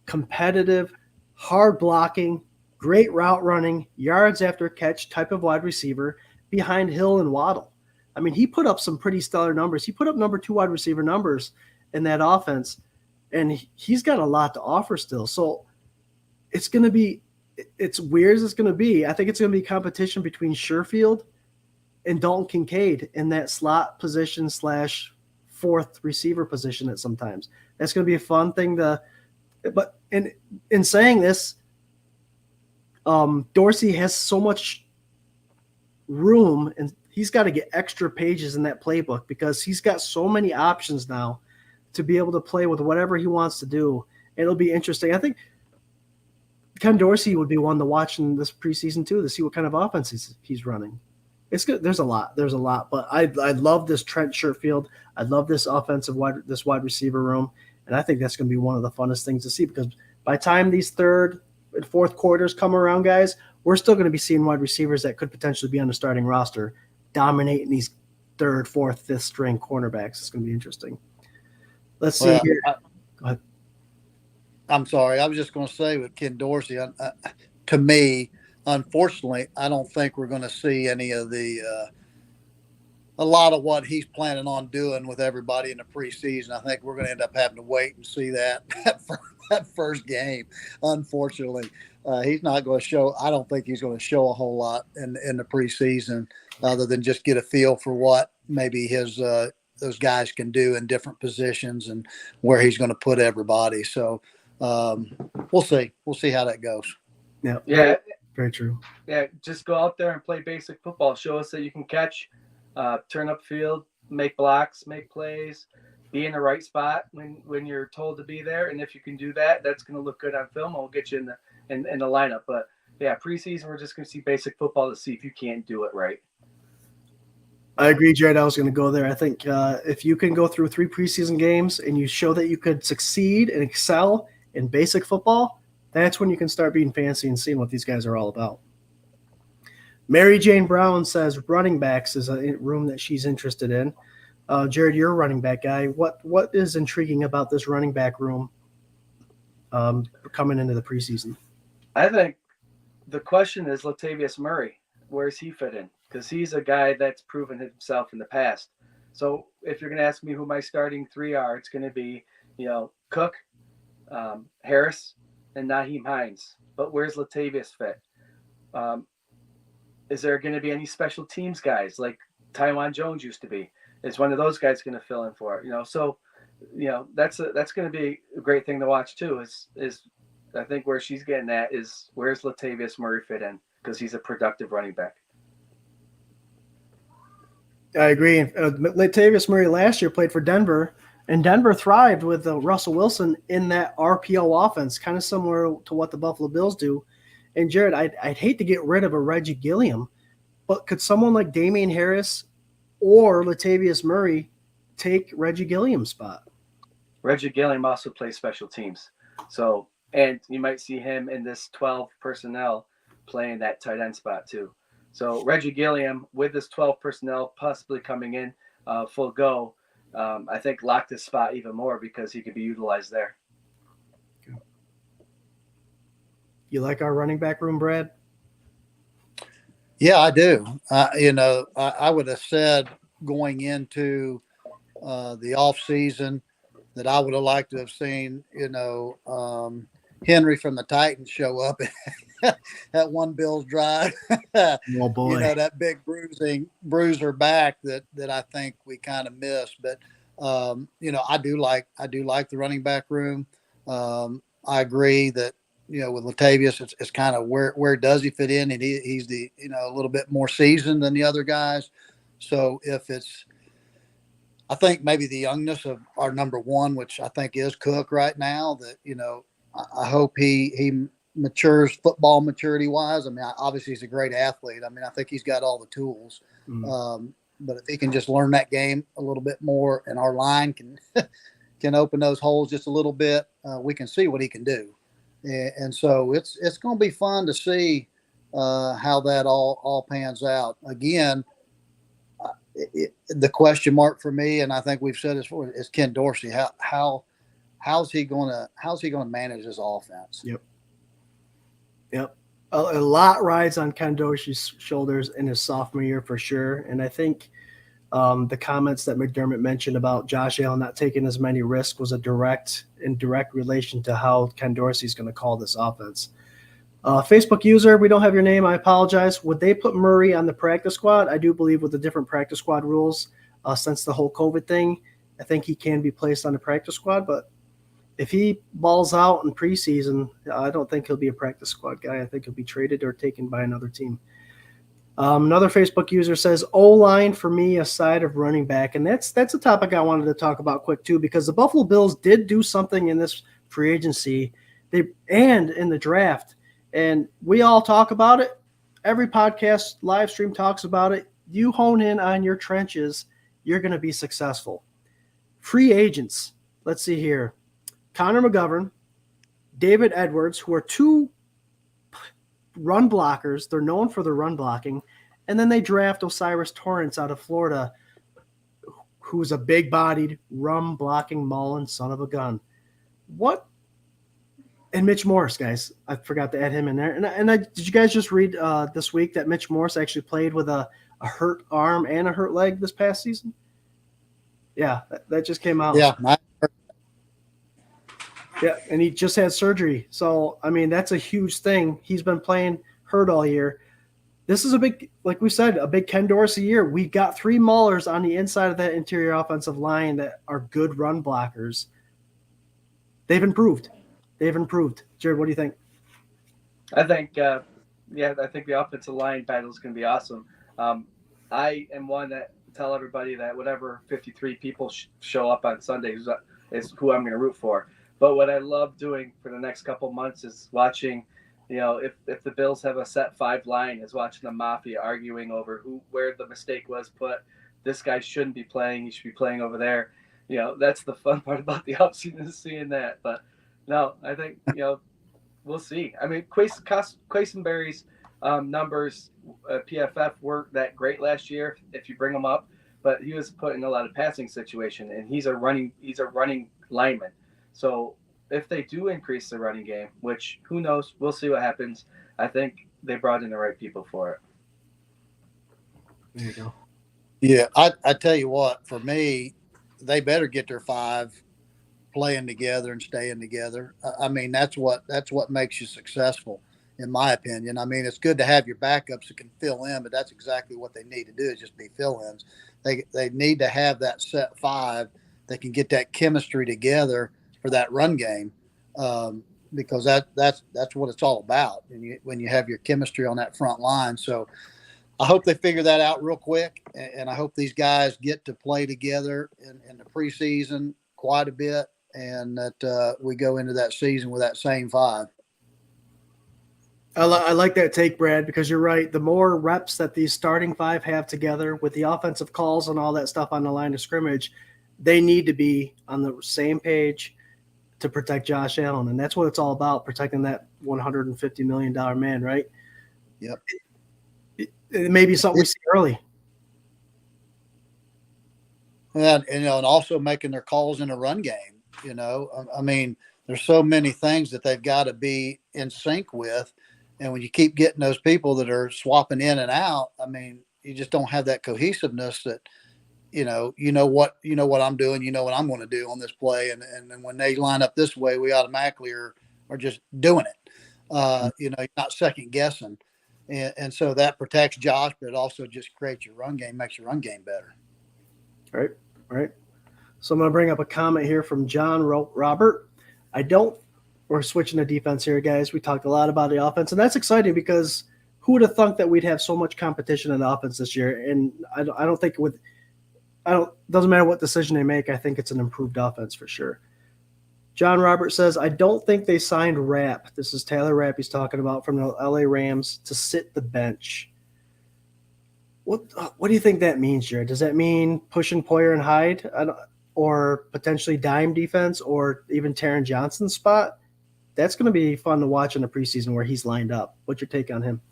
competitive, hard blocking, great route running, yards after catch type of wide receiver behind Hill and Waddle. I mean, he put up some pretty stellar numbers. He put up number 2 wide receiver numbers in that offense, and he's got a lot to offer still. So it's going to be – it's weird as it's going to be. I think it's going to be competition between Sherfield and Dalton Kincaid in that slot position / fourth receiver position at sometimes. That's going to be a fun thing to – but in saying this, Dorsey has so much room, and he's got to get extra pages in that playbook because he's got so many options now to be able to play with whatever he wants to do. It'll be interesting. I think Ken Dorsey would be one to watch in this preseason too, to see what kind of offense he's running. It's good. There's a lot, but I love this Trent Sherfield. I love this wide receiver room. And I think that's going to be one of the funnest things to see, because by the time these third and fourth quarters come around, guys, we're still going to be seeing wide receivers that could potentially be on the starting roster dominating these third, fourth, fifth string cornerbacks. It's going to be interesting. Let's see here. Go ahead. I'm sorry. I was just going to say with Ken Dorsey, to me, unfortunately, I don't think we're going to see any of a lot of what he's planning on doing with everybody in the preseason. I think we're going to end up having to wait and see that first game. Unfortunately, he's not going to show. I don't think he's going to show a whole lot in the preseason, other than just get a feel for what maybe those guys can do in different positions and where he's going to put everybody. So we'll see. We'll see how that goes. Yeah. Very true. Yeah, just go out there and play basic football. Show us that you can catch, turn up field, make blocks, make plays, be in the right spot when you're told to be there. And if you can do that, that's going to look good on film. We'll get you in the lineup. But yeah, preseason, we're just going to see basic football to see if you can't do it right. I agree, Jarrod. I was going to go there. I think if you can go through 3 preseason games and you show that you could succeed and excel in basic football, that's when you can start being fancy and seeing what these guys are all about. Mary Jane Brown says running backs is a room that she's interested in. Jarrod, you're a running back guy. What is intriguing about this running back room coming into the preseason? I think the question is Latavius Murray. Where's he fit in? Because he's a guy that's proven himself in the past. So if you're going to ask me who my starting 3 are, it's going to be, Cook, Harris, and Naheem Hines. But where's Latavius fit? Is there going to be any special teams guys like Tywan Jones used to be? Is one of those guys going to fill in for it? So that's going to be a great thing to watch too. Is I think where she's getting at is where's Latavius Murray fit in, because he's a productive running back. I agree. Latavius Murray last year played for Denver, and Denver thrived with Russell Wilson in that RPO offense, kind of similar to what the Buffalo Bills do. And Jarrod, I'd hate to get rid of a Reggie Gilliam, but could someone like Damian Harris or Latavius Murray take Reggie Gilliam's spot? Reggie Gilliam also plays special teams. So, and you might see him in this 12 personnel playing that tight end spot too. So Reggie Gilliam with this 12 personnel possibly coming in full go, I think locked his spot even more because he could be utilized there. You like our running back room, Brad? Yeah, I do. I would have said going into the off season that I would have liked to have seen, Henry from the Titans show up at one Bills drive. Oh boy, that big bruiser back that I think we kind of missed. But I do like the running back room. I agree that with Latavius, it's kind of where does he fit in, and he's the a little bit more seasoned than the other guys. So I think maybe the youngness of our number 1, which I think is Cook right now, that I hope he matures football maturity wise. I mean, obviously he's a great athlete. I mean, I think he's got all the tools. But if he can just learn that game a little bit more, and our line can open those holes just a little bit, we can see what he can do. And so it's going to be fun to see how that all pans out. Again, the question mark for me, and I think we've said this before, is Ken Dorsey. How's he going to manage his offense? Yep. A lot rides on Ken Dorsey's shoulders in his sophomore year for sure. And I think The comments that McDermott mentioned about Josh Allen not taking as many risks was in direct relation to how Ken Dorsey's going to call this offense. Facebook user, we don't have your name. I apologize. Would they put Murray on the practice squad? I do believe with the different practice squad rules, since the whole COVID thing, I think he can be placed on the practice squad. But if he balls out in preseason, I don't think he'll be a practice squad guy. I think he'll be traded or taken by another team. Another Facebook user says O-line for me aside of running back, and that's a topic I wanted to talk about quick too, because the Buffalo Bills did do something in this free agency and in the draft. And we all talk about it. Every podcast live stream talks about it. You hone in on your trenches, you're going to be successful. Free agents. Let's see here. Connor McGovern, David Edwards, who are two run blockers. They're known for their run blocking. And then they draft Osiris Torrance out of Florida, who's a big-bodied, run-blocking Mullen son of a gun. What? And Mitch Morse, guys. I forgot to add him in there. Did you guys just read this week that Mitch Morse actually played with a hurt arm and a hurt leg this past season? Yeah, that just came out. Yeah. Yeah, and he just had surgery. So, I mean, that's a huge thing. He's been playing hurt all year. This is a big, like we said, a big Ken Dorsey year. We've got 3 maulers on the inside of that interior offensive line that are good run blockers. They've improved. Jarrod, what do you think? I think, I think the offensive line battle is going to be awesome. I am one that tell everybody that whatever 53 people show up on Sunday is who I'm going to root for. But what I love doing for the next couple months is watching, if the Bills have a set 5 line, is watching the Mafia arguing over where the mistake was put. This guy shouldn't be playing. He should be playing over there. That's the fun part about the offseason is seeing that. But no, I think, we'll see. I mean, Quesenberry's numbers, PFF weren't that great last year if you bring them up, but he was put in a lot of passing situation, and he's a running lineman. So if they do increase the running game, which who knows, we'll see what happens. I think they brought in the right people for it. There you go. Yeah, I tell you what, for me, they better get their 5 playing together and staying together. I mean, that's what makes you successful, in my opinion. I mean, it's good to have your backups that can fill in, but that's exactly what they need to do, is just be fill-ins. They need to have that set 5 that can get that chemistry together for that run game, because that's what it's all about. And when you have your chemistry on that front line. So I hope they figure that out real quick, and I hope these guys get to play together in the preseason quite a bit, and that we go into that season with that same 5. I like that take, Brad, because you're right. The more reps that these starting 5 have together with the offensive calls and all that stuff on the line of scrimmage, they need to be on the same page to protect Josh Allen. And that's what it's all about, protecting that $150 million man, right? Yep. It may be something we see early. And also making their calls in the run game. I mean, there's so many things that they've got to be in sync with. And when you keep getting those people that are swapping in and out, I mean, you just don't have that cohesiveness that, what I'm doing, what I'm going to do on this play. And then when they line up this way, we automatically are just doing it. You're not second guessing. And so that protects Josh, but it also just creates your run game, makes your run game better. Right. So I'm going to bring up a comment here from John Robert. We're switching to defense here, guys. We talked a lot about the offense, and that's exciting because who would have thought that we'd have so much competition in the offense this year? And I don't think doesn't matter what decision they make. I think it's an improved offense for sure. John Robert says, I don't think they signed Rapp. This is Taylor Rapp he's talking about from the LA Rams to sit the bench. What do you think that means, Jarrod? Does that mean pushing Poyer and Hyde or potentially dime defense or even Taron Johnson's spot? That's going to be fun to watch in the preseason where he's lined up. What's your take on him?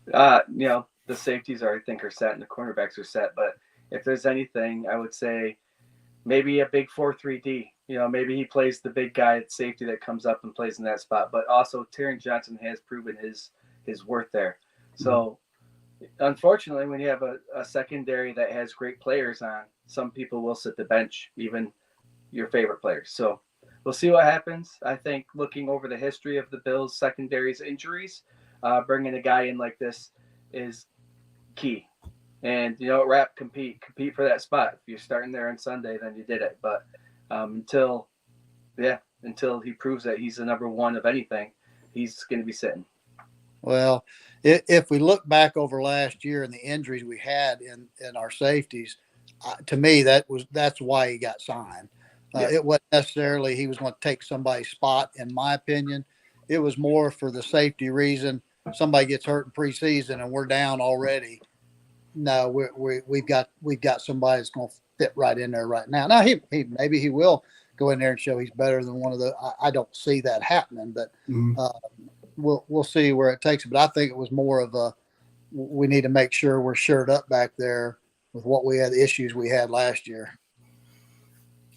The safeties are set and the cornerbacks are set. But if there's anything, I would say maybe a big 4-3-D. Maybe he plays the big guy at safety that comes up and plays in that spot. But also Taron Johnson has proven his worth there. So Unfortunately, when you have a secondary that has great players on, some people will sit the bench, even your favorite players. So we'll see what happens. I think looking over the history of the Bills' secondary's injuries, bringing a guy in like this is key. And Rap, compete for that spot. If you're starting there on Sunday, then you did it. But until he proves that he's the number one of anything, he's going to be sitting. Well, if we look back over last year and the injuries we had in our safeties, to me that's why he got signed. It wasn't necessarily he was going to take somebody's spot, in my opinion. It was more for the safety reason. Somebody gets hurt in preseason and we're down already. No, we've got somebody that's going to fit right in there right now. Now he maybe he will go in there and show he's better than one of the. I don't see that happening, but we'll see where it takes it. But I think it was more of a we need to make sure we're shored up back there with what we had, the issues we had last year.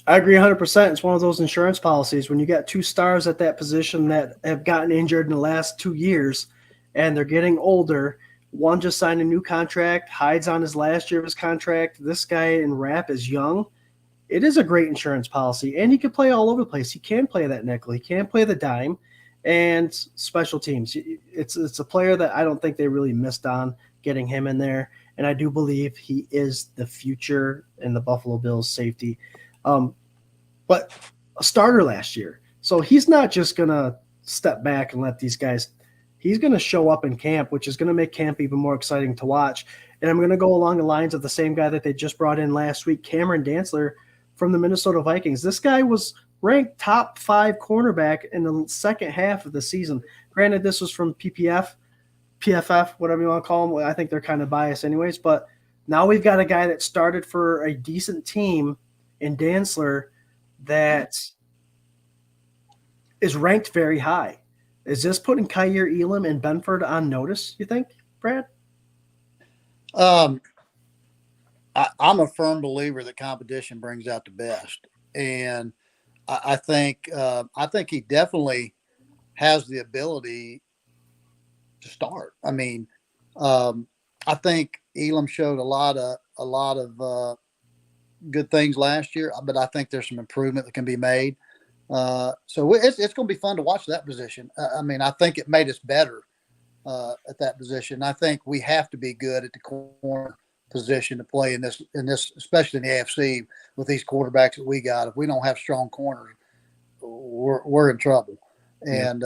I agree 100%. It's one of those insurance policies when you got two stars at that position that have gotten injured in the last 2 years and they're getting older. One just signed a new contract, Hyde's on his last year of his contract. This guy in Rap is young. It is a great insurance policy, and he can play all over the place. He can play that nickel. He can play the dime and special teams. It's a player that I don't think they really missed on getting him in there, and I do believe he is the future in the Buffalo Bills safety. But a starter last year. So he's not just going to step back and let these guys – he's going to show up in camp, which is going to make camp even more exciting to watch. And I'm going to go along the lines of the same guy that they just brought in last week, Cameron Dantzler from the Minnesota Vikings. This guy was ranked top 5 cornerback in the second half of the season. Granted, this was from PFF, whatever you want to call them. I think they're kind of biased anyways. But now we've got a guy that started for a decent team in Dantzler that is ranked very high. Is this putting Kaiir Elam and Benford on notice, you think, Brad? I'm a firm believer that competition brings out the best. And I think he definitely has the ability to start. I mean, I think Elam showed a lot of good things last year, but I think there's some improvement that can be made. So it's going to be fun to watch that position. I mean, I think it made us better at that position. I think we have to be good at the corner position to play in this, especially in the AFC with these quarterbacks that we got. If we don't have strong corners, we're in trouble. And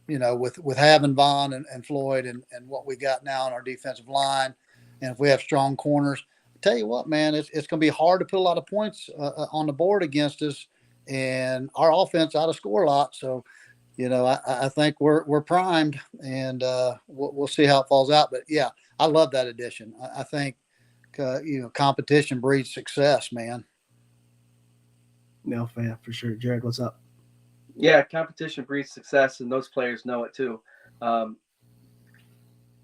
with having Vaughn and Floyd and what we got now on our defensive line, and if we have strong corners, I tell you what, man, it's going to be hard to put a lot of points on the board against us. And our offense ought to score a lot. So, I think we're primed, and we'll see how it falls out. But, yeah, I love that addition. I think, competition breeds success, man. No, fan for sure. Jarrod, what's up? Yeah, competition breeds success, and those players know it too.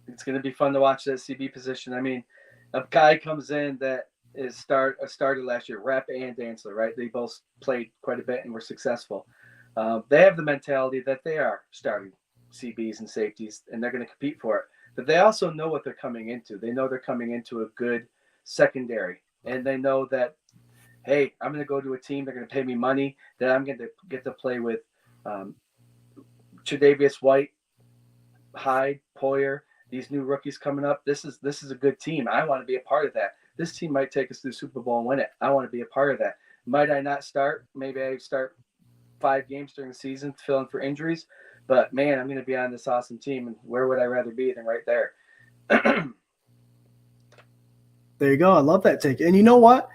It's going to be fun to watch that CB position. I mean, a guy comes in that is a starter last year, Rapp and Dantzler, right? They both played quite a bit and were successful. They have the mentality that they are starting CBs and safeties, and they're going to compete for it. But they also know what they're coming into. They know they're coming into a good secondary, and they know that, hey, I'm going to go to a team. They're going to pay me money that I'm going to get to play with Tre'Davious White, Hyde, Poyer, these new rookies coming up. This is a good team. I want to be a part of that. This team might take us to the Super Bowl and win it. I want to be a part of that. Might I not start? Maybe I start 5 games during the season to fill in for injuries. But, man, I'm going to be on this awesome team, and where would I rather be than right there? There you go. I love that take. And you know what?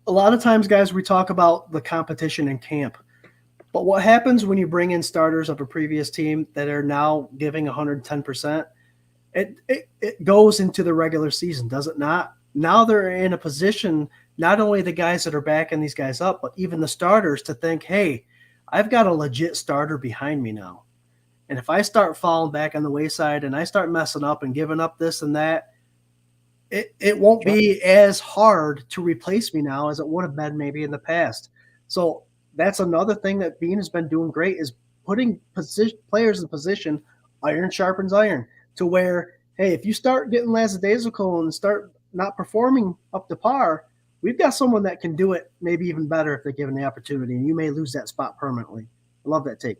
A lot of times, guys, we talk about the competition in camp. But what happens when you bring in starters of a previous team that are now giving 110%? It goes into the regular season, does it not? Now they're in a position, not only the guys that are backing these guys up, but even the starters to think, hey, I've got a legit starter behind me now. And if I start falling back on the wayside and I start messing up and giving up this and that, it won't be as hard to replace me now as it would have been maybe in the past. So that's another thing that Bean has been doing great is putting players in position, iron sharpens iron, to where hey, if you start getting lackadaisical and start not performing up to par, we've got someone that can do it maybe even better if they're given the opportunity, and you may lose that spot permanently. I love that take.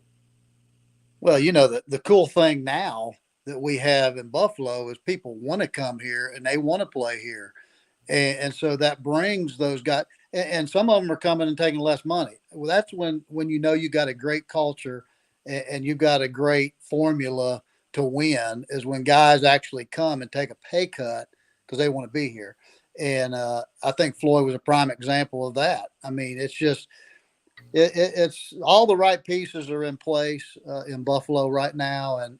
Well, the cool thing now that we have in Buffalo is people want to come here and they want to play here. And so that brings those guys, and some of them are coming and taking less money. Well, that's when you got a great culture and you've got a great formula to win, is when guys actually come and take a pay cut because they want to be here. And I think Floyd was a prime example of that. I mean, it's just it's all the right pieces are in place in Buffalo right now, and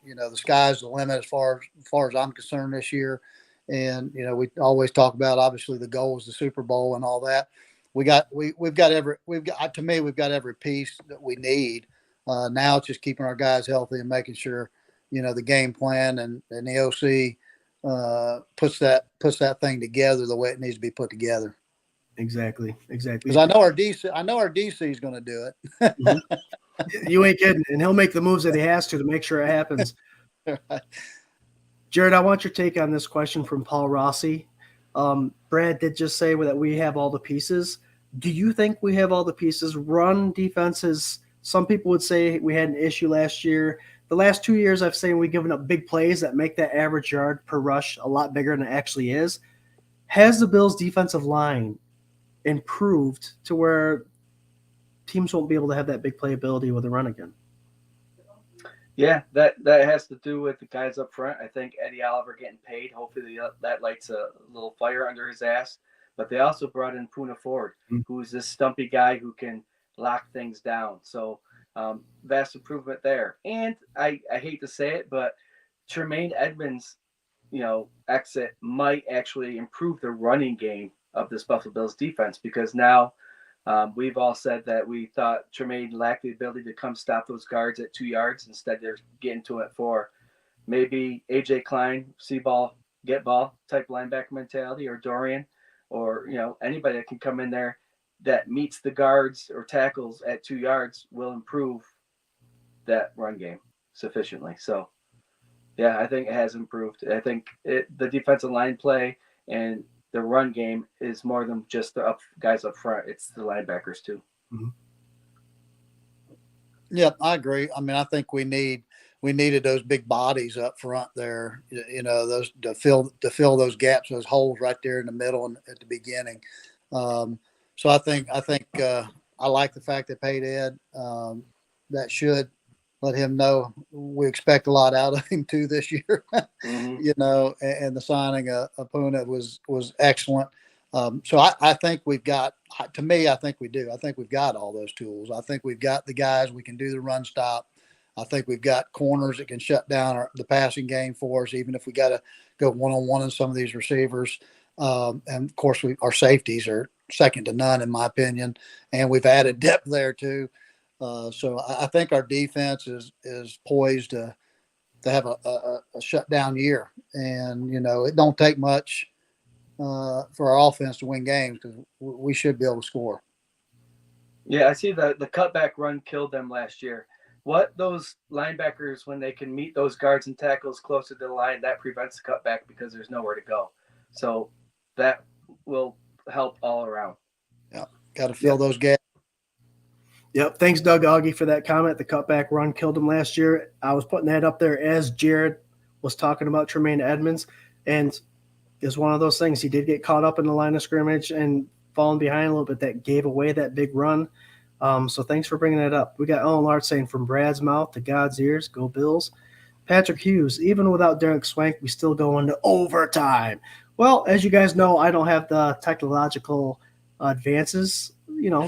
the sky's the limit as far as I'm concerned this year. And we always talk about, obviously, the goal is the Super Bowl and all that. We've got every piece that we need. Now it's just keeping our guys healthy and making sure the game plan and the OC puts that thing together the way it needs to be put together. Exactly. Because I know our DC is going to do it. Mm-hmm. You ain't kidding, and he'll make the moves that he has to make sure it happens. Right. Jarrod, I want your take on this question from Paul Rossi. Brad did just say that we have all the pieces. Do you think we have all the pieces? Run defenses. Some people would say we had an issue last year. The last 2 years, I've seen we've given up big plays that make that average yard per rush a lot bigger than it actually is. Has the Bills' defensive line improved to where teams won't be able to have that big playability with a run again? Yeah, that has to do with the guys up front. I think Eddie Oliver getting paid. Hopefully that lights a little fire under his ass. But they also brought in Poona Ford, who's this stumpy guy who can lock things down. So vast improvement there. And I hate to say it, but Tremaine Edmonds, exit might actually improve the running game of this Buffalo Bills defense, because now we've all said that we thought Tremaine lacked the ability to come stop those guards at 2 yards. Instead, they're getting to it at 4. Maybe AJ Klein, see ball, get ball type linebacker mentality, or Dorian, or anybody that can come in there that meets the guards or tackles at 2 yards will improve that run game sufficiently. So, yeah, I think it has improved. I think the defensive line play and the run game is more than just the guys up front. It's the linebackers too. Mm-hmm. Yeah, I agree. I mean, I think we needed those big bodies up front there, those to fill those gaps, those holes right there in the middle and at the beginning. So I think I like the fact that paid Ed. That should let him know we expect a lot out of him too this year. Mm-hmm. And the signing of Poona was excellent. So I think we've got, to me, I think we do. I think we've got all those tools. I think we've got the guys, we can do the run stop. I think we've got corners that can shut down the passing game for us, even if we got to go one-on-one in some of these receivers. And of course, our safeties are second to none, in my opinion. And we've added depth there too. So I think our defense is poised to have a shutdown year. And, it don't take much for our offense to win games, because we should be able to score. Yeah, I see the cutback run killed them last year. What those linebackers, when they can meet those guards and tackles closer to the line, that prevents the cutback because there's nowhere to go. So that will help all around. Yeah, got to fill those gaps. Yep. Thanks, Doug Augie, for that comment. The cutback run killed him last year. I was putting that up there as Jarrod was talking about Tremaine Edmonds. And it's one of those things. He did get caught up in the line of scrimmage and falling behind a little bit. That gave away that big run. So thanks for bringing that up. We got Owen Lart saying, from Brad's mouth to God's ears, go Bills. Patrick Hughes, even without Derek Swank, we still go into overtime. Well, as you guys know, I don't have the technological advances,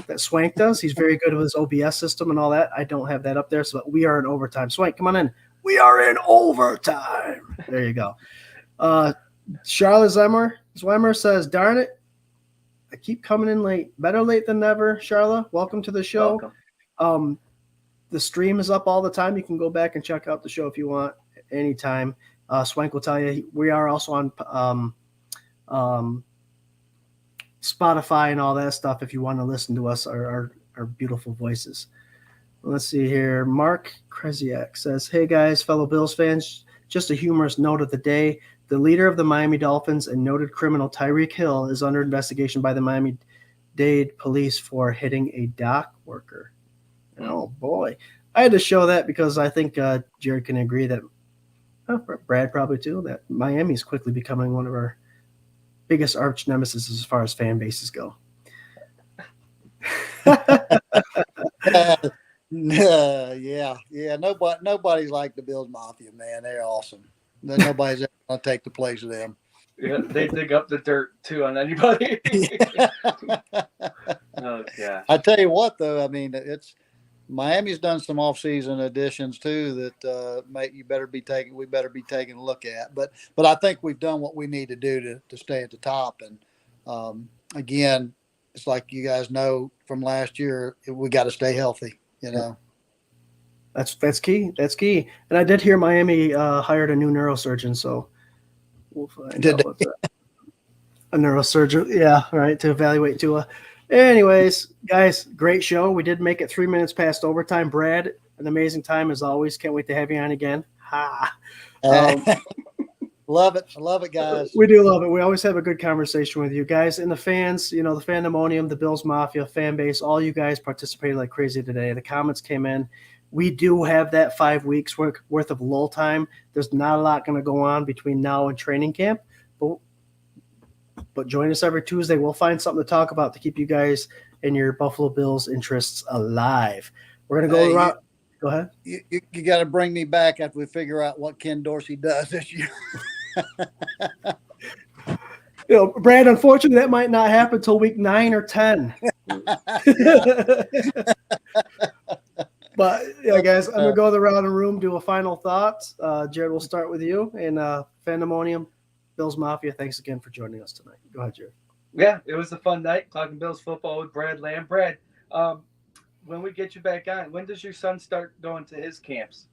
that Swank does. He's very good with his OBS system and all that. I don't have that up there, so we are in overtime. Swank, come on in. We are in overtime. There you go. Charlotte Zweimer says, darn it, I keep coming in late. Better late than never, Charlotte. Welcome to the show. Welcome. The stream is up all the time. You can go back and check out the show if you want anytime. Swank will tell you we are also on Spotify and all that stuff if you want to listen to us, our beautiful voices. Let's see here. Mark Kresiak says, hey guys, fellow Bills fans, just a humorous note of the day. The leader of the Miami Dolphins and noted criminal Tyreek Hill is under investigation by the Miami-Dade police for hitting a dock worker. Oh, boy. I had to show that because I think Jarrod can agree that, Brad probably too, that Miami is quickly becoming one of our biggest arch nemesis as far as fan bases go. Yeah. Nobody's like the Bills Mafia, man. They're awesome. Nobody's ever going to take the place of them. Yeah, they dig up the dirt too on anybody. Oh yeah. I tell you what, though, I mean, Miami's done some off-season additions too that we better be taking a look at. But I think we've done what we need to do to stay at the top. And again, it's like you guys know from last year, we got to stay healthy. You know. That's key. That's key. And I did hear Miami hired a new neurosurgeon, so we'll find out what's that. A neurosurgeon, yeah, right, to evaluate Tua. Anyways, guys, great show. We did make it 3 minutes past overtime. Brad, an amazing time as always. Can't wait to have you on again. Ha. Love it. I love it, guys. We do love it. We always have a good conversation with you guys. And the fans, the Fandemonium, the Bills Mafia fan base, all you guys participated like crazy today. The comments came in. We do have that 5 weeks worth of lull time. There's not a lot going to go on between now and training camp. But join us every Tuesday. We'll find something to talk about to keep you guys and your Buffalo Bills interests alive. We're going to go around. Go ahead. You got to bring me back after we figure out what Ken Dorsey does this year. Brad, unfortunately, that might not happen until week 9 or 10. But, guys, I'm going to go around the room, do a final thoughts. Jarrod, we'll start with you. And Fandemonium, Bills Mafia, thanks again for joining us tonight. Go ahead, Jarrod. Yeah, it was a fun night talking Bills football with Brad Lamb. Brad, when we get you back on, when does your son start going to his camps?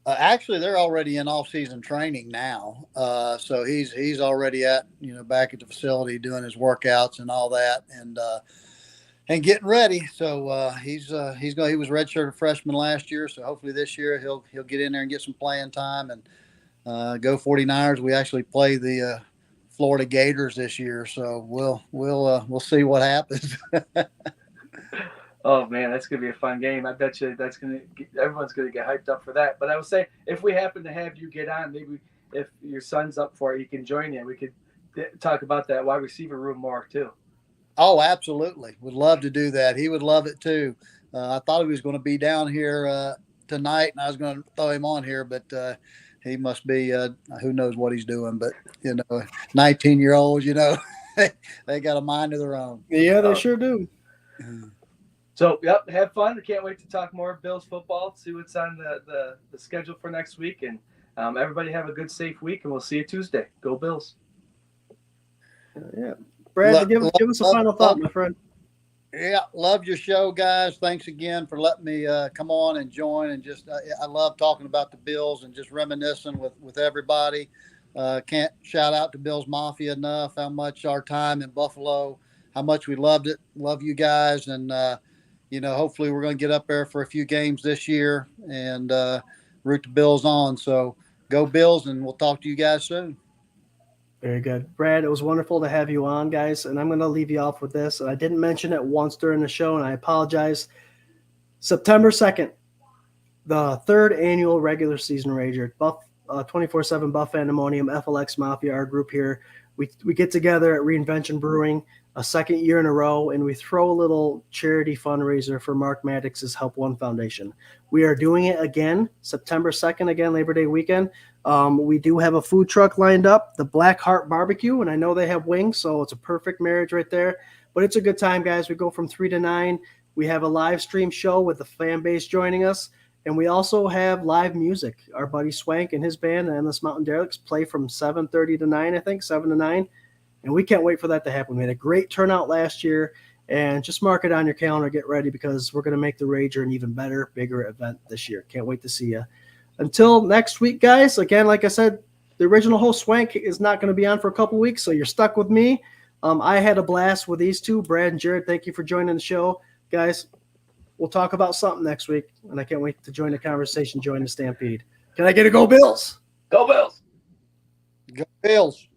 Actually, they're already in off-season training now. So he's already back at the facility doing his workouts and all that, and getting ready. So he was redshirted freshman last year. So hopefully this year he'll get in there and get some playing time and go 49ers. We actually play the Florida Gators this year, so we'll see what happens. Oh man, that's gonna be a fun game. I bet you everyone's gonna get hyped up for that. But I would say if we happen to have you get on, maybe if your son's up for it, he can join you. We could talk about that wide receiver room more too. Oh, absolutely. Would love to do that. He would love it too. I thought he was going to be down here tonight, and I was going to throw him on here, but he must be who knows what he's doing. But 19-year-olds, they got a mind of their own. Yeah, they sure do. So, yep, have fun. I can't wait to talk more Bills football, see what's on the schedule for next week. And everybody have a good, safe week, and we'll see you Tuesday. Go Bills. Yeah. Brad, give us a final thought, my friend. Yeah, love your show, guys. Thanks again for letting me come on and join. And just I love talking about the Bills and just reminiscing with everybody. Can't shout out to Bills Mafia enough, how much our time in Buffalo, how much we loved it. Love you guys. And, hopefully we're going to get up there for a few games this year and root the Bills on. So go Bills, and we'll talk to you guys soon. Very good. Brad, it was wonderful to have you on, guys. And I'm going to leave you off with this. I didn't mention it once during the show, and I apologize. September 2nd, the third annual regular season Rager, 24/7 Buff Fandemonium, FLX Mafia, our group here. We get together at Reinvention Brewing a second year in a row, and we throw a little charity fundraiser for Mark Maddox's Help One Foundation. We are doing it again, September 2nd, again, Labor Day weekend. We do have a food truck lined up, the Black Heart Barbecue, and I know they have wings, so it's a perfect marriage right there. But it's a good time, guys. We go from 3 to 9. We have a live stream show with the fan base joining us, and we also have live music. Our buddy Swank and his band, the Endless Mountain Derelicts, play from 7:30 to 9, I think, 7 to 9. And we can't wait for that to happen. We had a great turnout last year, and just mark it on your calendar. Get ready, because we're going to make the Rager an even better, bigger event this year. Can't wait to see you. Until next week, guys, again, like I said, the original host, Swank, is not going to be on for a couple weeks, so you're stuck with me. I had a blast with these two. Brad and Jarrod, thank you for joining the show. Guys, we'll talk about something next week, and I can't wait to join the conversation, join the Stampede. Can I get a go Bills? Go Bills! Go Bills.